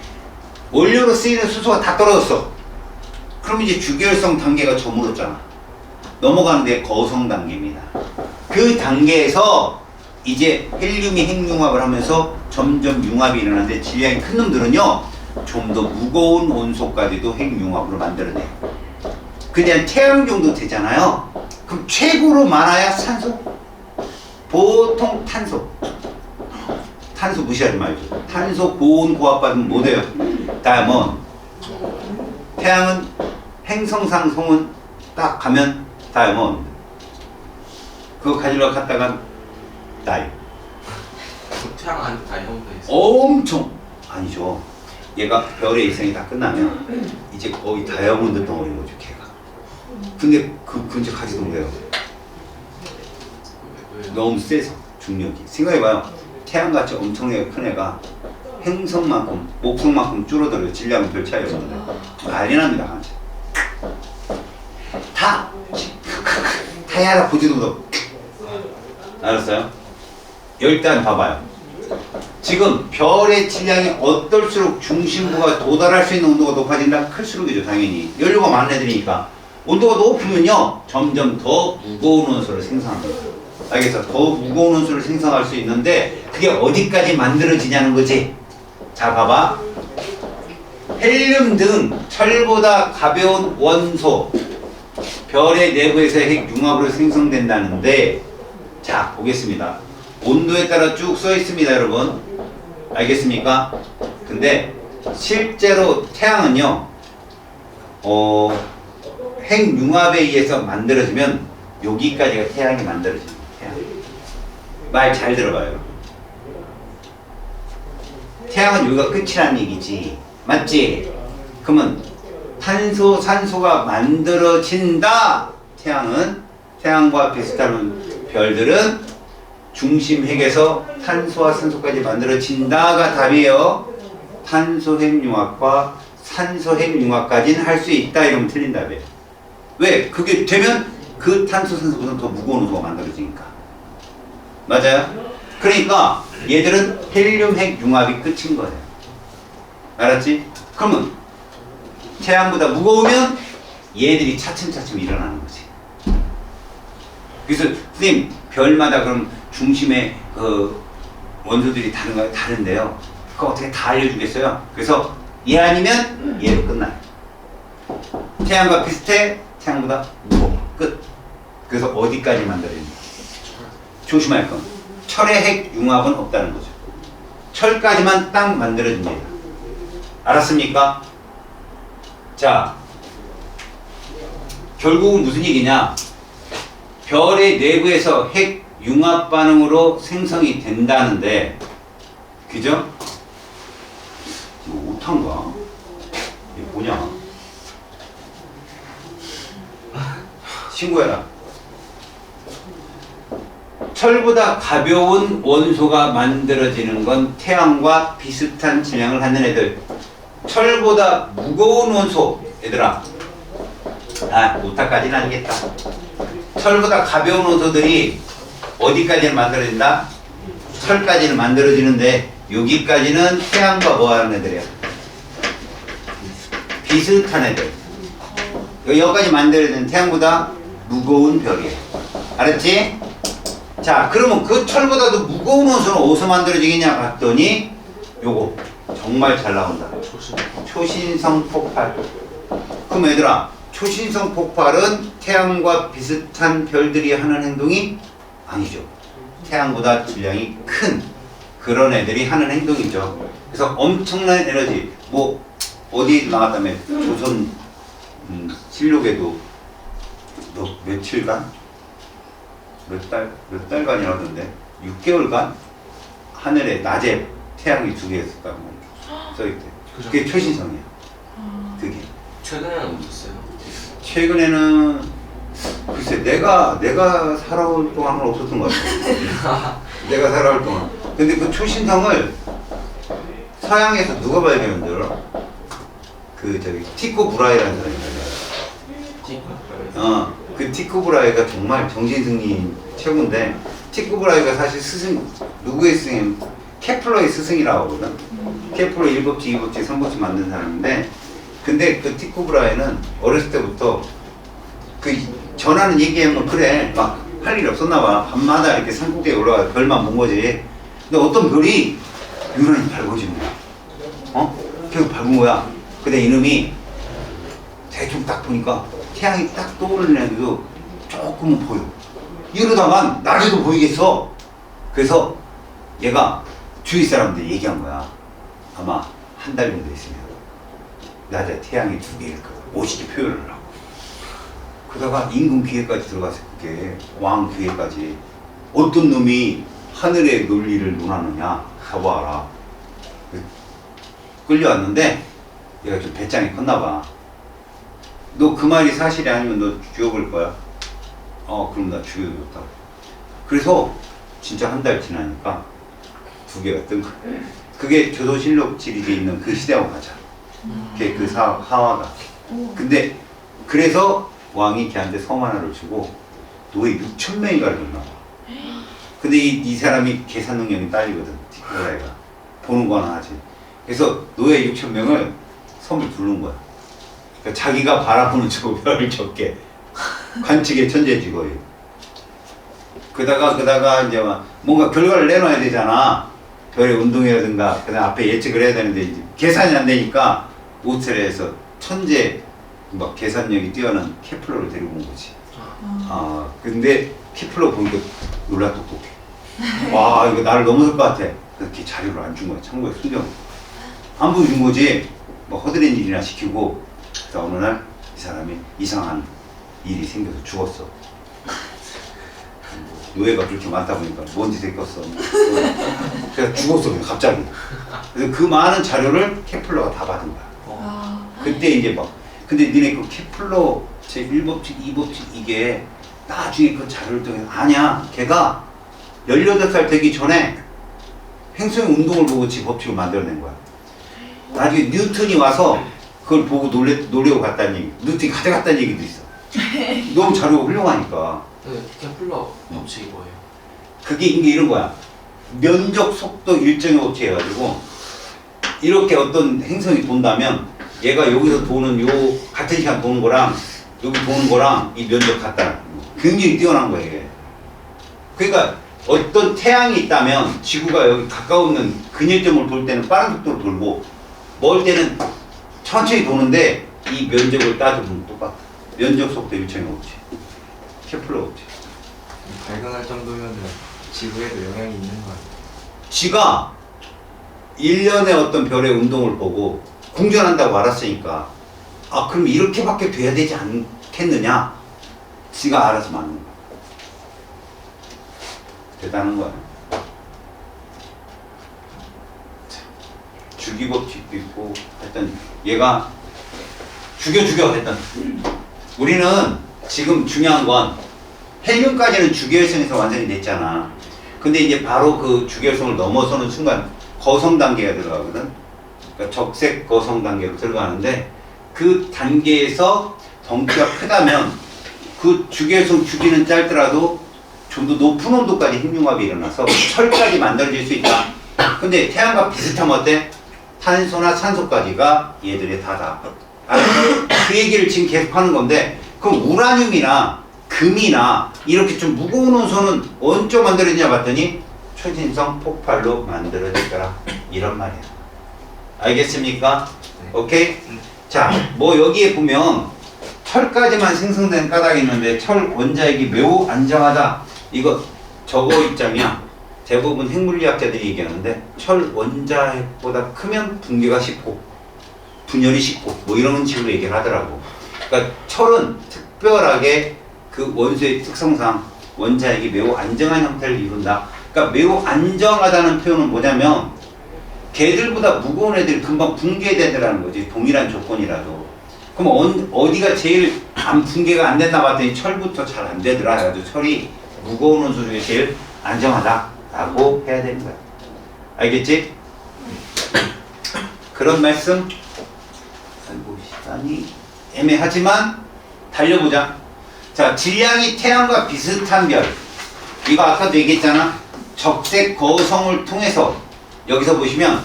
원료로 쓰이는 수소가 다 떨어졌어. 그럼 이제 주계열성 단계가 저물었잖아. 넘어가는데 거성 단계입니다. 그 단계에서 이제 헬륨이 핵융합을 하면서 점점 융합이 일어나는데 질량이 큰 놈들은요 좀 더 무거운 원소까지도 핵융합으로 만들어내요. 그냥 태양 정도 되잖아요. 그럼 최고로 많아야 산소? 보통 탄소. 탄소 무시하지 말죠. 탄소 고온 고압 받으면 뭐 돼요? 다이아몬드. 태양은 행성상 성은 딱 가면 다이아몬드. 그거 가지러 갔다가 나이. 태양 안에 다이아몬드 있어. 엄청 아니죠. 얘가 별의 일생이 다 끝나면 이제 거의 다이아몬드 덩어리인 거죠, 걔가. 근데 그 근처 가지도 못해요. 너무 세서 중력이. 생각해봐요. 태양같이 엄청나게 큰 애가 행성만큼, 목성만큼 줄어들어요. 질량은 별 차이 없는데 난리 납니다, 강아지. 다 타야라 보지도 못하고. 알았어요? 일단 봐봐요. 지금 별의 질량이 어떨수록 중심부가 도달할 수 있는 온도가 높아진다? 클수록이죠, 당연히. 연료가 많은 애들이니까. 온도가 높으면요 점점 더 무거운 원소를 생성합니다. 알겠어? 더 무거운 원소를 생성할 수 있는데 그게 어디까지 만들어지냐는 거지. 자, 봐봐. 헬륨 등 철보다 가벼운 원소 별의 내부에서 핵 융합으로 생성된다는데, 자 보겠습니다. 온도에 따라 쭉 써 있습니다, 여러분. 알겠습니까? 근데 실제로 태양은요 핵 융합에 의해서 만들어지면 여기까지가 태양이 만들어집니다. 태양. 말 잘 들어봐요. 태양은 여기가 끝이라는 얘기지. 맞지? 그러면 탄소, 산소가 만들어진다. 태양과 비슷한 별들은 중심 핵에서 탄소와 산소까지 만들어진다가 답이에요. 탄소 핵융합과 산소 핵융합까지는 할 수 있다. 이러면 틀린 답이에요. 왜? 그게 되면 그 탄소, 산소보다 더 무거운 원소가 만들어지니까. 맞아요? 그러니까 얘들은 헬륨 핵융합이 끝인 거예요. 알았지? 그러면 태양보다 무거우면 얘들이 차츰차츰 일어나는 거지. 그래서 선생님 별마다 그럼 중심에 그 원소들이 다른데요. 그거 어떻게 다 알려주겠어요? 그래서 얘 아니면 얘로 끝나요. 태양과 비슷해, 태양보다 무거워. 끝. 그래서 어디까지 만들어집니까? 조심할 건 철의 핵 융합은 없다는 거죠. 철까지만 딱 만들어집니다. 알았습니까? 자, 결국은 무슨 얘기냐? 별의 내부에서 핵 융합 반응으로 생성이 된다는데, 그죠? 이거 오탄가? 이게 뭐냐? 신고해라. 철보다 가벼운 원소가 만들어지는 건 태양과 비슷한 질량을 갖는 애들. 철보다 무거운 원소, 얘들아. 오타까지는 아니겠다. 철보다 가벼운 원소들이 어디까지는 만들어진다? 철까지는 만들어지는데 여기까지는 태양과 뭐 하는 애들이야? 비슷한 애들. 여기까지 만들어지는 태양보다 무거운 별이에요. 알았지? 자, 그러면 그 철보다도 무거운 원소는 어디서 만들어지겠냐 봤더니 요거 정말 잘 나온다. 초신성 폭발. 그럼 얘들아, 초신성 폭발은 태양과 비슷한 별들이 하는 행동이 아니죠. 태양보다 질량이 큰 그런 애들이 하는 행동이죠. 그래서 엄청난 에너지, 뭐 어디 나왔다며 조선 실록에도 며칠간? 몇 달간이라던데 6개월간 하늘에 낮에 태양이 두 개였었다고 써있대. 그게 초신성이야. 그게. 최근에는 없었어요. 최근에는 글쎄 내가 살아올 동안은 없었던 것 같아. 내가 살아올 동안. 근데 그 초신성을 서양에서 누가 발견한 줄 알아? 그 저기 티코 브라이라는 사람이 그 티코 브라이가 정말 정신승리 최고인데, 티코 브라이가 사실 스승, 누구의 스승이면 케플러의 스승이라고 하거든. 케플러 1법칙, 2법칙, 3법칙 만든 사람인데, 근데 그 티코 브라이는 어렸을 때부터 그 전하는 얘기하면 그래 막 할 일이 없었나 봐. 밤마다 이렇게 산꼭대기에 올라가 별만 본 거지. 근데 어떤 별이 유난히 밝아지는 거야. 계속 밝은 거야. 근데 이놈이 대충 딱 보니까 태양이 딱 떠오르는 애도 조금은 보여. 이러다간 낮에도 보이겠어. 그래서 얘가 주위 사람들 얘기한 거야. 아마 한 달 정도 있으면 낮에 태양이 두 개일 거야. 멋있게 표현을 하고. 그러다가 임금 귀에까지 들어갔을 게 왕 귀에까지. 어떤 놈이 하늘의 논리를 논하느냐 가봐라. 끌려왔는데 얘가 좀 배짱이 컸나 봐. 너 그 말이 사실이 아니면 너 죽여볼 거야. 그럼 나 죽여줬다고. 그래서 진짜 한 달 지나니까 두 개가 뜬 거야. 그게 조선실록 지리에 있는 그 시대하고 같아. 그게 그 하와가. 근데 그래서 왕이 걔한테 섬 하나를 주고 노예 6,000명이 가르쳤나 봐. 근데 이 사람이 계산 능력이 딸리거든. 티코라이가. 보는 거는 하지. 그래서 노예 6,000명을 섬을 두른 거야. 그러니까 자기가 바라보는 저 별을 적게. 관측의 천재지 거의. 그다가 이제 뭔가 결과를 내놔야 되잖아. 별의 운동이라든가 그다음 앞에 예측을 해야 되는데 이제 계산이 안 되니까 오스트리아에서 천재 막 계산력이 뛰어난 케플러를 데리고 온 거지. 근데 케플러 보니까 놀라 똑똑해. 와, 이거 나를 넘어설 것 같아. 그렇게 자료를 안 준 거야. 참고에 숨겨. 안 보여준 거지. 뭐 허드렛 일이나 시키고. 그래서 어느 날 이 사람이 이상한 일이 생겨서 죽었어. 노예가 그렇게 많다 보니까 뭔지 생겼어. 그래서 죽었어 그냥 갑자기. 그래서 그 많은 자료를 케플러가 다 받은 거야. 그때 이제 막 근데 니네 그 케플러 제 1법칙, 2법칙 이게 나중에 그 자료를 통해서 아냐. 걔가 18살 되기 전에 행성의 운동을 보고 지 법칙을 만들어낸 거야. 나중에 뉴턴이 와서 그걸 보고 놀래고 갔다는 얘기, 뉴턴이 가져갔다는 얘기도 있어. 너무 자료가 훌륭하니까. 케플러 법칙이 뭐예요? 그게 이런 거야. 면적 속도 일정의 법칙 해가지고 이렇게 어떤 행성이 돈다면 얘가 여기서 도는 요 같은 시간 도는 거랑 여기 도는 거랑 이 면적 같다. 굉장히 뛰어난 거야 이게. 그러니까 어떤 태양이 있다면 지구가 여기 가까운 근일점을 볼 때는 빠른 속도로 돌고 멀 때는 천천히 도는데 이 면적을 따져보면 똑같아. 면적 속도 일정의 법칙. 케플러 법칙. 발견할 정도면은 지구에도 영향이 있는 거 아니에요? 지가 1년에 어떤 별의 운동을 보고 공전한다고 알았으니까 그럼 이렇게밖에 돼야 되지 했느냐? 지가 알아서 맞는 거야. 대단한 거야. 주기법칙도 있고 하여튼 얘가 죽여 하여튼 우리는 지금 중요한 건 헬륨까지는 주기혈성에서 완전히 냈잖아. 근데 이제 바로 그 주기혈성을 넘어서는 순간 거성 단계가 들어가거든. 그러니까 적색 거성 단계로 들어가는데 그 단계에서 덩치가 크다면 그 주기혈성 주기는 짧더라도 좀 더 높은 온도까지 핵융합이 일어나서 철까지 만들어질 수 있다. 근데 태양과 비슷하면 어때? 탄소나 산소까지가 얘들이 다다. 그 얘기를 지금 계속 하는 건데 그럼 우라늄이나 금이나 이렇게 좀 무거운 원소는 언제 만들어지냐 봤더니 초신성 폭발로 만들어졌더라. 이런 말이야. 알겠습니까? 네. 오케이? 자, 뭐 여기에 보면 철까지만 생성된 까닭이 있는데 철 원자핵이 매우 안정하다. 이거 저거 입장이야. 대부분 핵물리학자들이 얘기하는데 철 원자핵보다 크면 붕괴가 쉽고 분열이 쉽고 뭐 이런 식으로 얘기를 하더라고. 그러니까 철은 특별하게 그 원소의 특성상 원자핵이 매우 안정한 형태를 이룬다. 그러니까 매우 안정하다는 표현은 뭐냐면 걔들보다 무거운 애들이 금방 붕괴되더라는 거지. 동일한 조건이라도. 그럼 어디가 제일 붕괴가 안 된다 봤더니 철부터 잘 안 되더라. 그래도 철이 무거운 원소 중에 제일 안정하다라고 해야 되는 거야. 알겠지? 그런 말씀? 아이고 시간이 애매하지만 달려보자. 자, 질량이 태양과 비슷한 별. 이거 아까도 얘기했잖아. 적색 거성을 통해서 여기서 보시면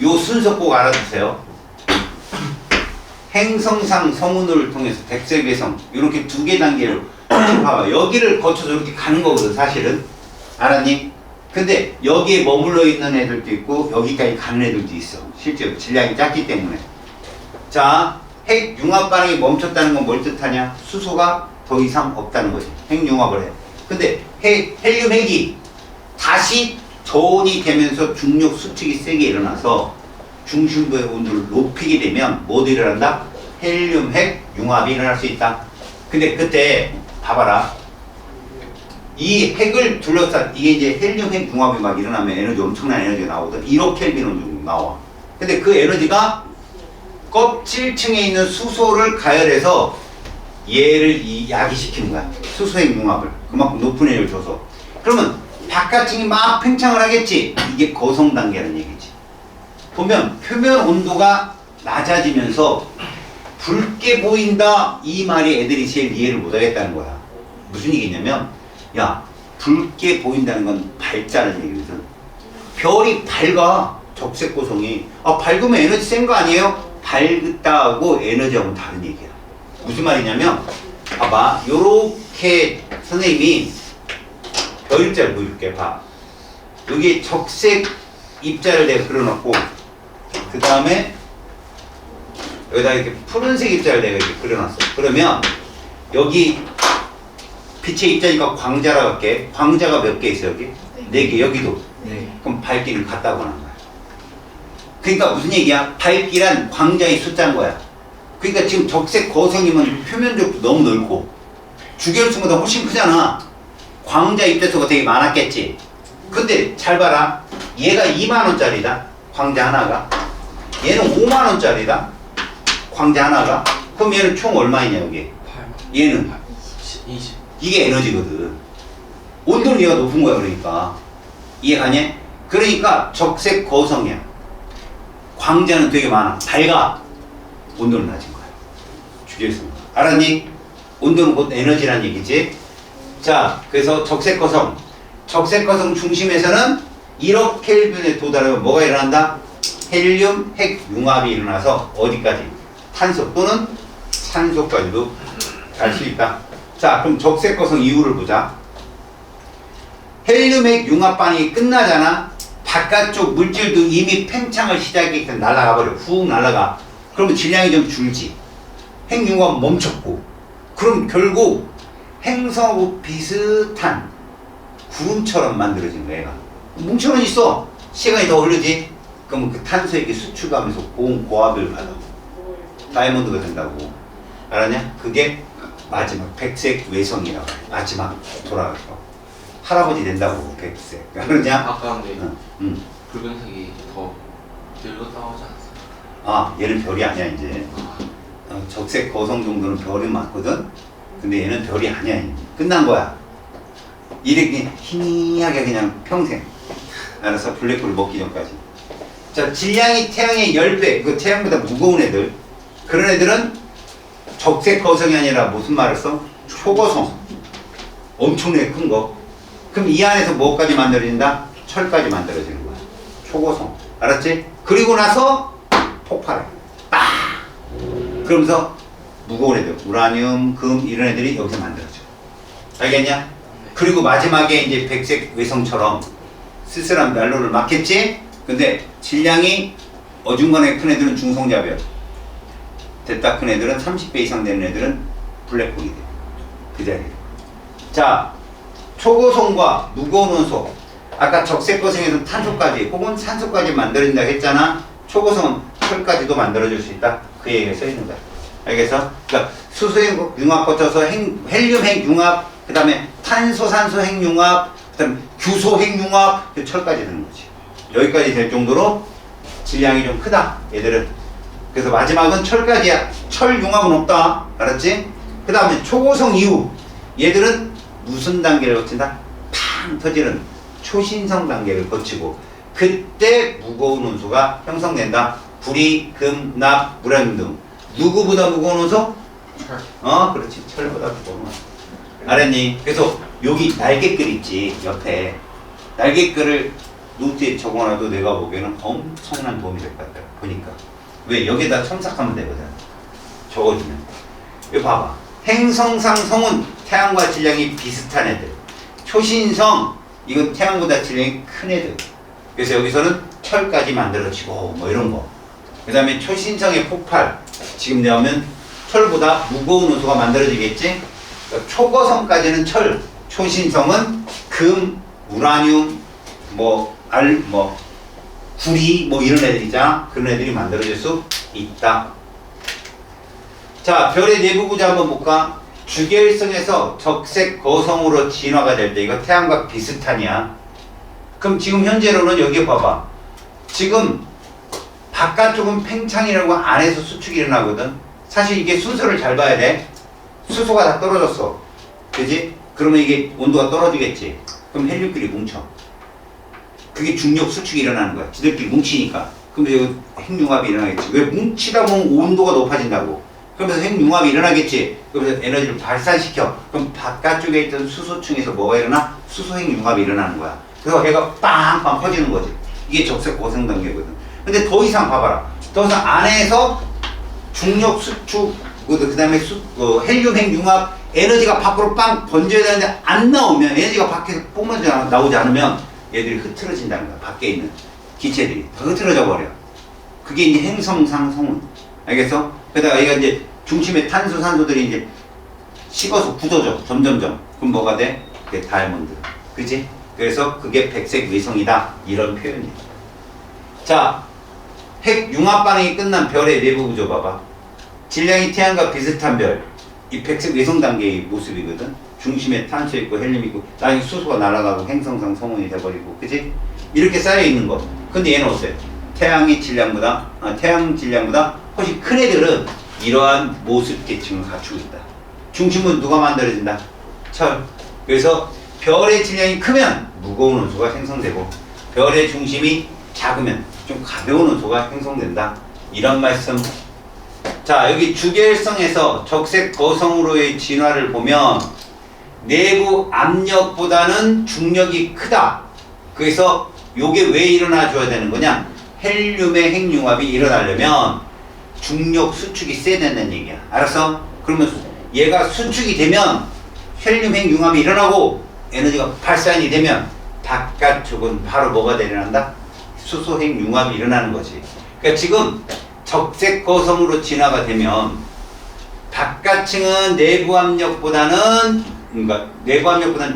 요 순서 꼭 알아두세요. 행성상 성운을 통해서 백색외성 이렇게 두 개 단계로 봐봐. 여기를 거쳐서 이렇게 가는 거거든 사실은. 알았니? 근데 여기에 머물러 있는 애들도 있고 여기까지 가는 애들도 있어. 실제로 질량이 작기 때문에. 자, 핵 융합 반응이 멈췄다는 건 뭘 뜻하냐? 수소가 더 이상 없다는 거지. 핵 융합을 해. 근데 헬륨 핵이 다시 저온이 되면서 중력 수축이 세게 일어나서 중심부의 온도를 높이게 되면 뭐도 일어난다? 헬륨 핵 융합이 일어날 수 있다. 근데 그때 봐봐라. 이 핵을 둘러싼 이게 이제 헬륨 핵 융합이 막 일어나면 에너지 엄청난 에너지가 나오거든. 1억 켈빈 정도 나와. 근데 그 에너지가 껍질층에 있는 수소를 가열해서 얘를 야기시키는 거야. 수소핵 융합을. 그만큼 높은 에너지를 줘서. 그러면 바깥층이 막 팽창을 하겠지. 이게 거성 단계라는 얘기지. 보면 표면 온도가 낮아지면서 붉게 보인다. 이 말이 애들이 제일 이해를 못하겠다는 거야. 무슨 얘기냐면 야, 붉게 보인다는 건 밝다는 얘기거든. 별이 밝아. 적색 고성이. 아, 밝으면 에너지 센 거 아니에요? 밝다고 에너지하고는 다른 얘기야. 무슨 말이냐면 봐봐. 요렇게 선생님이 별 입자를 보여줄게. 봐. 여기 적색 입자를 내가 그려놓고 그 다음에 여기다 이렇게 푸른색 입자를 내가 이렇게 그려놨어. 그러면 여기 빛의 입자니까 광자라고 할게. 광자가 몇 개 있어 여기? 네 개. 여기도. 네. 그럼 밝기를 같다고 하는 거야. 그러니까 무슨 얘기야? 밝기란 광자의 숫자인 거야. 그러니까 지금 적색 거성이면 표면적도 너무 넓고 주기혈성보다 훨씬 크잖아. 광자 입자수가 되게 많았겠지. 근데 잘 봐라. 얘가 2만원짜리다. 광자 하나가. 얘는 5만원짜리다. 광자 하나가. 그럼 얘는 총 얼마이냐 여기? 8만 얘는 20 이게 에너지거든. 온도는 얘가 높은 거야. 그러니까 이해가냐? 그러니까 적색 거성이야. 광자는 되게 많아. 밝아. 온도는 낮은 거야. 주기혈성. 알았니? 온도는 곧 에너지란 얘기지. 자, 그래서 적색 거성. 적색 거성 중심에서는 1억 켈빈에 도달하면 뭐가 일어난다? 헬륨 핵 융합이 일어나서 어디까지? 탄소 또는 산소까지도 갈 수 있다. 자, 그럼 적색 거성 이유를 보자. 헬륨 핵 융합 반응이 끝나잖아. 바깥쪽 물질도 이미 팽창을 시작했기 때문에 날아가 버려. 훅 날아가. 그러면 질량이 좀 줄지. 핵 융합 멈췄고. 그럼 결국 행성하고 비슷한 구름처럼 만들어진 거야. 얘가. 뭉쳐는 있어. 시간이 더 흐르지. 그러면 그 탄소액이 수축하면서 고온 고압을 받아. 다이아몬드가 된다고. 알았냐? 그게 마지막 백색 외성이라고 해. 마지막 돌아가서 할아버지 된다고 백색. 그러냐? 아까 근데 응. 붉은색이 더 늙었다고 하지 않았어요? 아 얘는 별이 아니야 이제. 적색 거성 정도는 별이 많거든. 근데 얘는 별이 아니야. 이제. 끝난 거야. 이렇게 희미하게 그냥 평생. 알아서 블랙홀 먹기 전까지. 자, 질량이 태양의 10배, 그 태양보다 무거운 애들. 그런 애들은 적색 거성이 아니라 무슨 말을 써? 초거성. 엄청나게 큰 거. 그럼 이 안에서 뭐까지 만들어진다? 철까지 만들어지는 거야. 초거성. 알았지? 그리고 나서 폭발해. 빡! 그러면서 무거운 애들, 우라늄, 금 이런 애들이 여기서 만들어져. 알겠냐? 그리고 마지막에 이제 백색 외성처럼 쓸쓸한 난로를 막겠지? 근데 질량이 어중간하게 큰 애들은 중성자별, 됐다 큰 애들은 30배 이상 되는 애들은 블랙홀이 돼. 그 자리에. 자, 초고성과 무거운 원소. 아까 적색 거성에서 탄소까지 혹은 산소까지 만들어진다 했잖아. 초고성은 철까지도 만들어줄 수 있다. 그 얘기가 써 있는 거야. 알겠어? 그러니까 수소행 융합 거쳐서 헬륨 핵 융합, 그 다음에 탄소 산소 핵 융합, 그 다음에 규소 핵 융합, 철까지 되는 거지. 여기까지 될 정도로 질량이 좀 크다. 얘들은. 그래서 마지막은 철까지야. 철 융합은 없다. 알았지? 그 다음에 초고성 이후 얘들은 무슨 단계를 거친다? 팡 터지는 초신성 단계를 거치고 그때 무거운 원소가 형성된다. 구리, 금, 납, 우라늄 등. 누구보다 무거운 원소? 그렇지. 철보다 무거운 원소. 알았니? 그래서 여기 날개글 있지. 옆에 날개글을 노트에 적어놔도 내가 보기에는 엄청난 도움이 될 것 같아. 보니까. 왜? 여기다 첨삭하면 되거든. 적어주면. 이거 봐봐. 행성상 성은 태양과 질량이 비슷한 애들. 초신성, 이건 태양보다 질량이 큰 애들. 그래서 여기서는 철까지 만들어지고 뭐 이런 거. 그 다음에 초신성의 폭발. 지금 나오면 철보다 무거운 원소가 만들어지겠지? 그러니까 초거성까지는 철, 초신성은 금, 우라늄, 구리, 이런 애들이잖아. 그런 애들이 만들어질 수 있다. 자, 별의 내부 구조 한번 볼까? 주계일성에서 적색 거성으로 진화가 될 때, 이거 태양과 비슷하냐? 그럼 지금 현재로는 여기 봐봐. 지금 바깥쪽은 팽창이라고 안에서 수축이 일어나거든. 사실 이게 순서를 잘 봐야 돼. 수소가 다 떨어졌어. 그지? 그러면 이게 온도가 떨어지겠지. 그럼 헬륨끼리 뭉쳐. 그게 중력 수축이 일어나는 거야. 지들끼리 뭉치니까. 그럼 여기 핵융합이 일어나겠지. 왜 뭉치다 보면 온도가 높아진다고. 그러면서 핵융합이 일어나겠지. 그러면서 에너지를 발산시켜. 그럼 바깥쪽에 있던 수소층에서 뭐가 일어나? 수소 핵융합이 일어나는 거야. 그래서 얘가 빵빵 퍼지는 거지. 이게 적색 고성 단계거든. 근데 더 이상 봐봐라. 더 이상 안에서 중력 수축, 그 다음에 헬륨 핵융합 에너지가 밖으로 빵 번져야 되는데 안 나오면, 에너지가 밖에서 뿜어져 나오지 않으면 얘들이 흐트러진다는 거야. 밖에 있는 기체들이 다 흐트러져 버려. 그게 이제 행성상 성운. 알겠어? 그러다가 얘가 이제 중심에 탄소, 산소들이 이제 식어서 굳어져. 점점점. 그럼 뭐가 돼? 그게 다이아몬드. 그지? 그래서 그게 백색 외성이다. 이런 표현이야. 자, 핵 융합 반응이 끝난 별의 내부 구조 봐봐. 질량이 태양과 비슷한 별. 이 백색 외성 단계의 모습이거든. 중심에 탄소 있고 헬륨 있고 나중에 수소가 날아가고 행성상 성운이 돼버리고, 그지? 이렇게 쌓여 있는 거. 근데 얘는 어때? 태양 질량보다 훨씬 큰 애들은 이러한 모습 계층을 갖추고 있다. 중심은 누가 만들어진다? 철. 그래서 별의 질량이 크면 무거운 원소가 생성되고 별의 중심이 작으면 좀 가벼운 원소가 생성된다. 이런 말씀. 자, 여기 주계일성에서 적색 거성으로의 진화를 보면 내부 압력보다는 중력이 크다. 그래서 요게 왜 일어나 줘야 되는 거냐? 헬륨의 핵융합이 일어나려면 중력 수축이 세야 된다는 얘기야. 알았어? 그러면 얘가 수축이 되면 헬륨 핵융합이 일어나고 에너지가 발산이 되면 바깥쪽은 바로 뭐가 일어난다? 수소 핵융합이 일어나는 거지. 그러니까 지금 적색 거성으로 진화가 되면 바깥층은 내부 압력보다는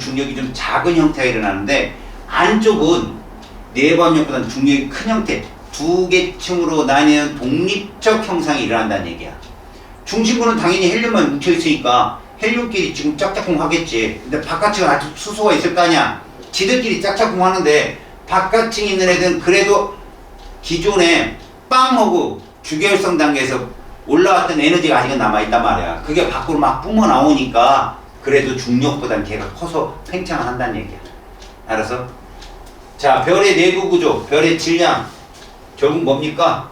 중력이 좀 작은 형태가 일어나는데 안쪽은 내부 압력보다는 중력이 큰 형태, 두 개 층으로 나뉘는 독립적 형상이 일어난다는 얘기야. 중심부는 당연히 헬륨만 뭉쳐있으니까 헬륨끼리 지금 짝짝꿍 하겠지. 근데 바깥층은 아직 수소가 있을 거 아니야. 지들끼리 짝짝꿍 하는데 바깥층 있는 애들은 그래도 기존에 빵 하고 주계열성 단계에서 올라왔던 에너지가 아직은 남아있단 말이야. 그게 밖으로 막 뿜어 나오니까 그래도 중력보단 걔가 커서 팽창을 한다는 얘기야. 알았어? 자, 별의 내부 구조, 별의 질량. 결국 뭡니까?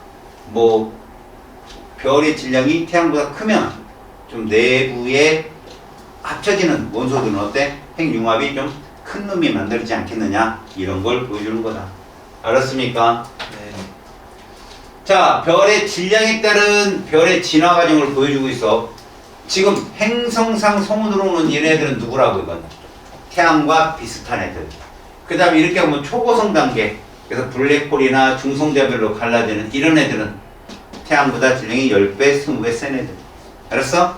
뭐 별의 질량이 태양보다 크면 좀 내부에 합쳐지는 원소들은 어때? 핵융합이 좀 큰 놈이 만들어지지 않겠느냐? 이런 걸 보여주는 거다. 알았습니까? 네. 자, 별의 질량에 따른 별의 진화 과정을 보여주고 있어. 지금 행성상 성운으로 오는 얘네들은 누구라고 이건? 태양과 비슷한 애들. 그 다음에 이렇게 하면 초고성 단계. 그래서 블랙홀이나 중성자별로 갈라지는 이런 애들은 태양보다 질량이 10배, 20배 센 애들. 알았어?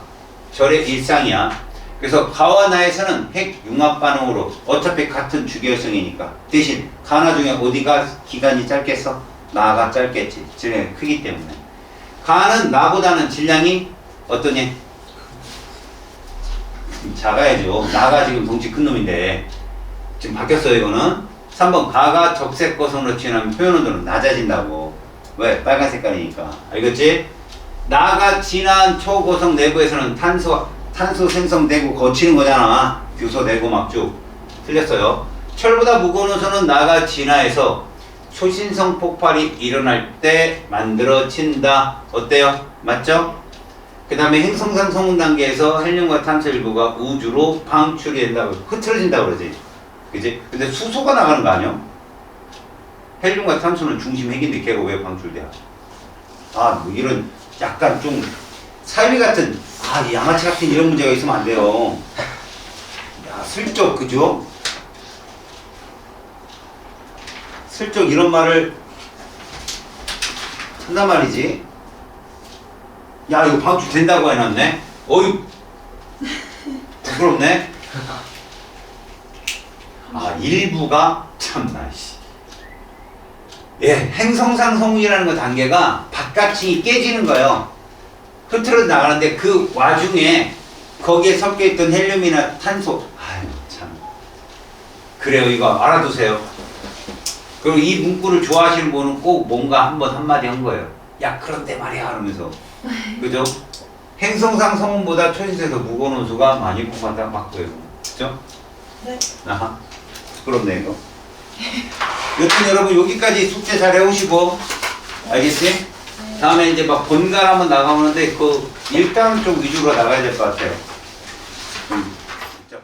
별의 일상이야. 그래서 가와 나에서는 핵융합 반응으로 어차피 같은 주계열성이니까 대신 가나 중에 어디가 기간이 짧겠어? 나가 짧겠지. 질량이 크기 때문에. 가는 나보다는 질량이 어떠니? 작아야죠. 나가 지금 덩치 큰 놈인데 지금 바뀌었어요. 이거는 3번 가가 적색 거성으로 진하면 표현 온도는 낮아진다고. 왜? 빨간 색깔이니까. 알겠지? 나가 진한 초고성 내부에서는 탄소 생성되고 거치는 거잖아. 규소되고 막 쭉. 틀렸어요. 철보다 무거운 원소는 나가 진화해서 초신성 폭발이 일어날 때 만들어진다. 어때요? 맞죠? 그 다음에 행성상 성운 단계에서 헬륨과 탄소 일부가 우주로 방출이 된다고, 흐트러진다고 그러지. 그지? 근데 수소가 나가는 거 아니야? 헬륨과 탄소는 중심 핵인데 걔가 왜 방출돼요? 아, 뭐 이런 약간 좀 사유리 같은, 이 양아치 같은 이런 문제가 있으면 안 돼요. 야, 슬쩍, 그죠? 슬쩍 이런 말을 한단 말이지. 야, 이거 방출된다고 해놨네? 어이, 부끄럽네? 일부가, 참나, 씨. 예, 행성상 성운이라는 거 단계가 바깥층이 깨지는 거예요. 흐트러 나가는데 그 와중에 거기에 섞여있던 헬륨이나 탄소, 아유, 참. 그래요, 이거 알아두세요. 그리고 이 문구를 좋아하시는 분은 꼭 뭔가 한번 한마디 한 거예요. 야, 그런데 말이야, 그러면서. 그죠? 행성상 성운보다 초신성에서 무거운 원소가 많이 폭발한다, 막 그래요. 그죠? 네. 아하. 부끄럽네, 이거. 여튼 여러분, 여기까지 숙제 잘 해오시고, 알겠지? 다음에 이제 막 본관 한번 나가보는데, 그, 일단 쪽 위주로 나가야 될 것 같아요.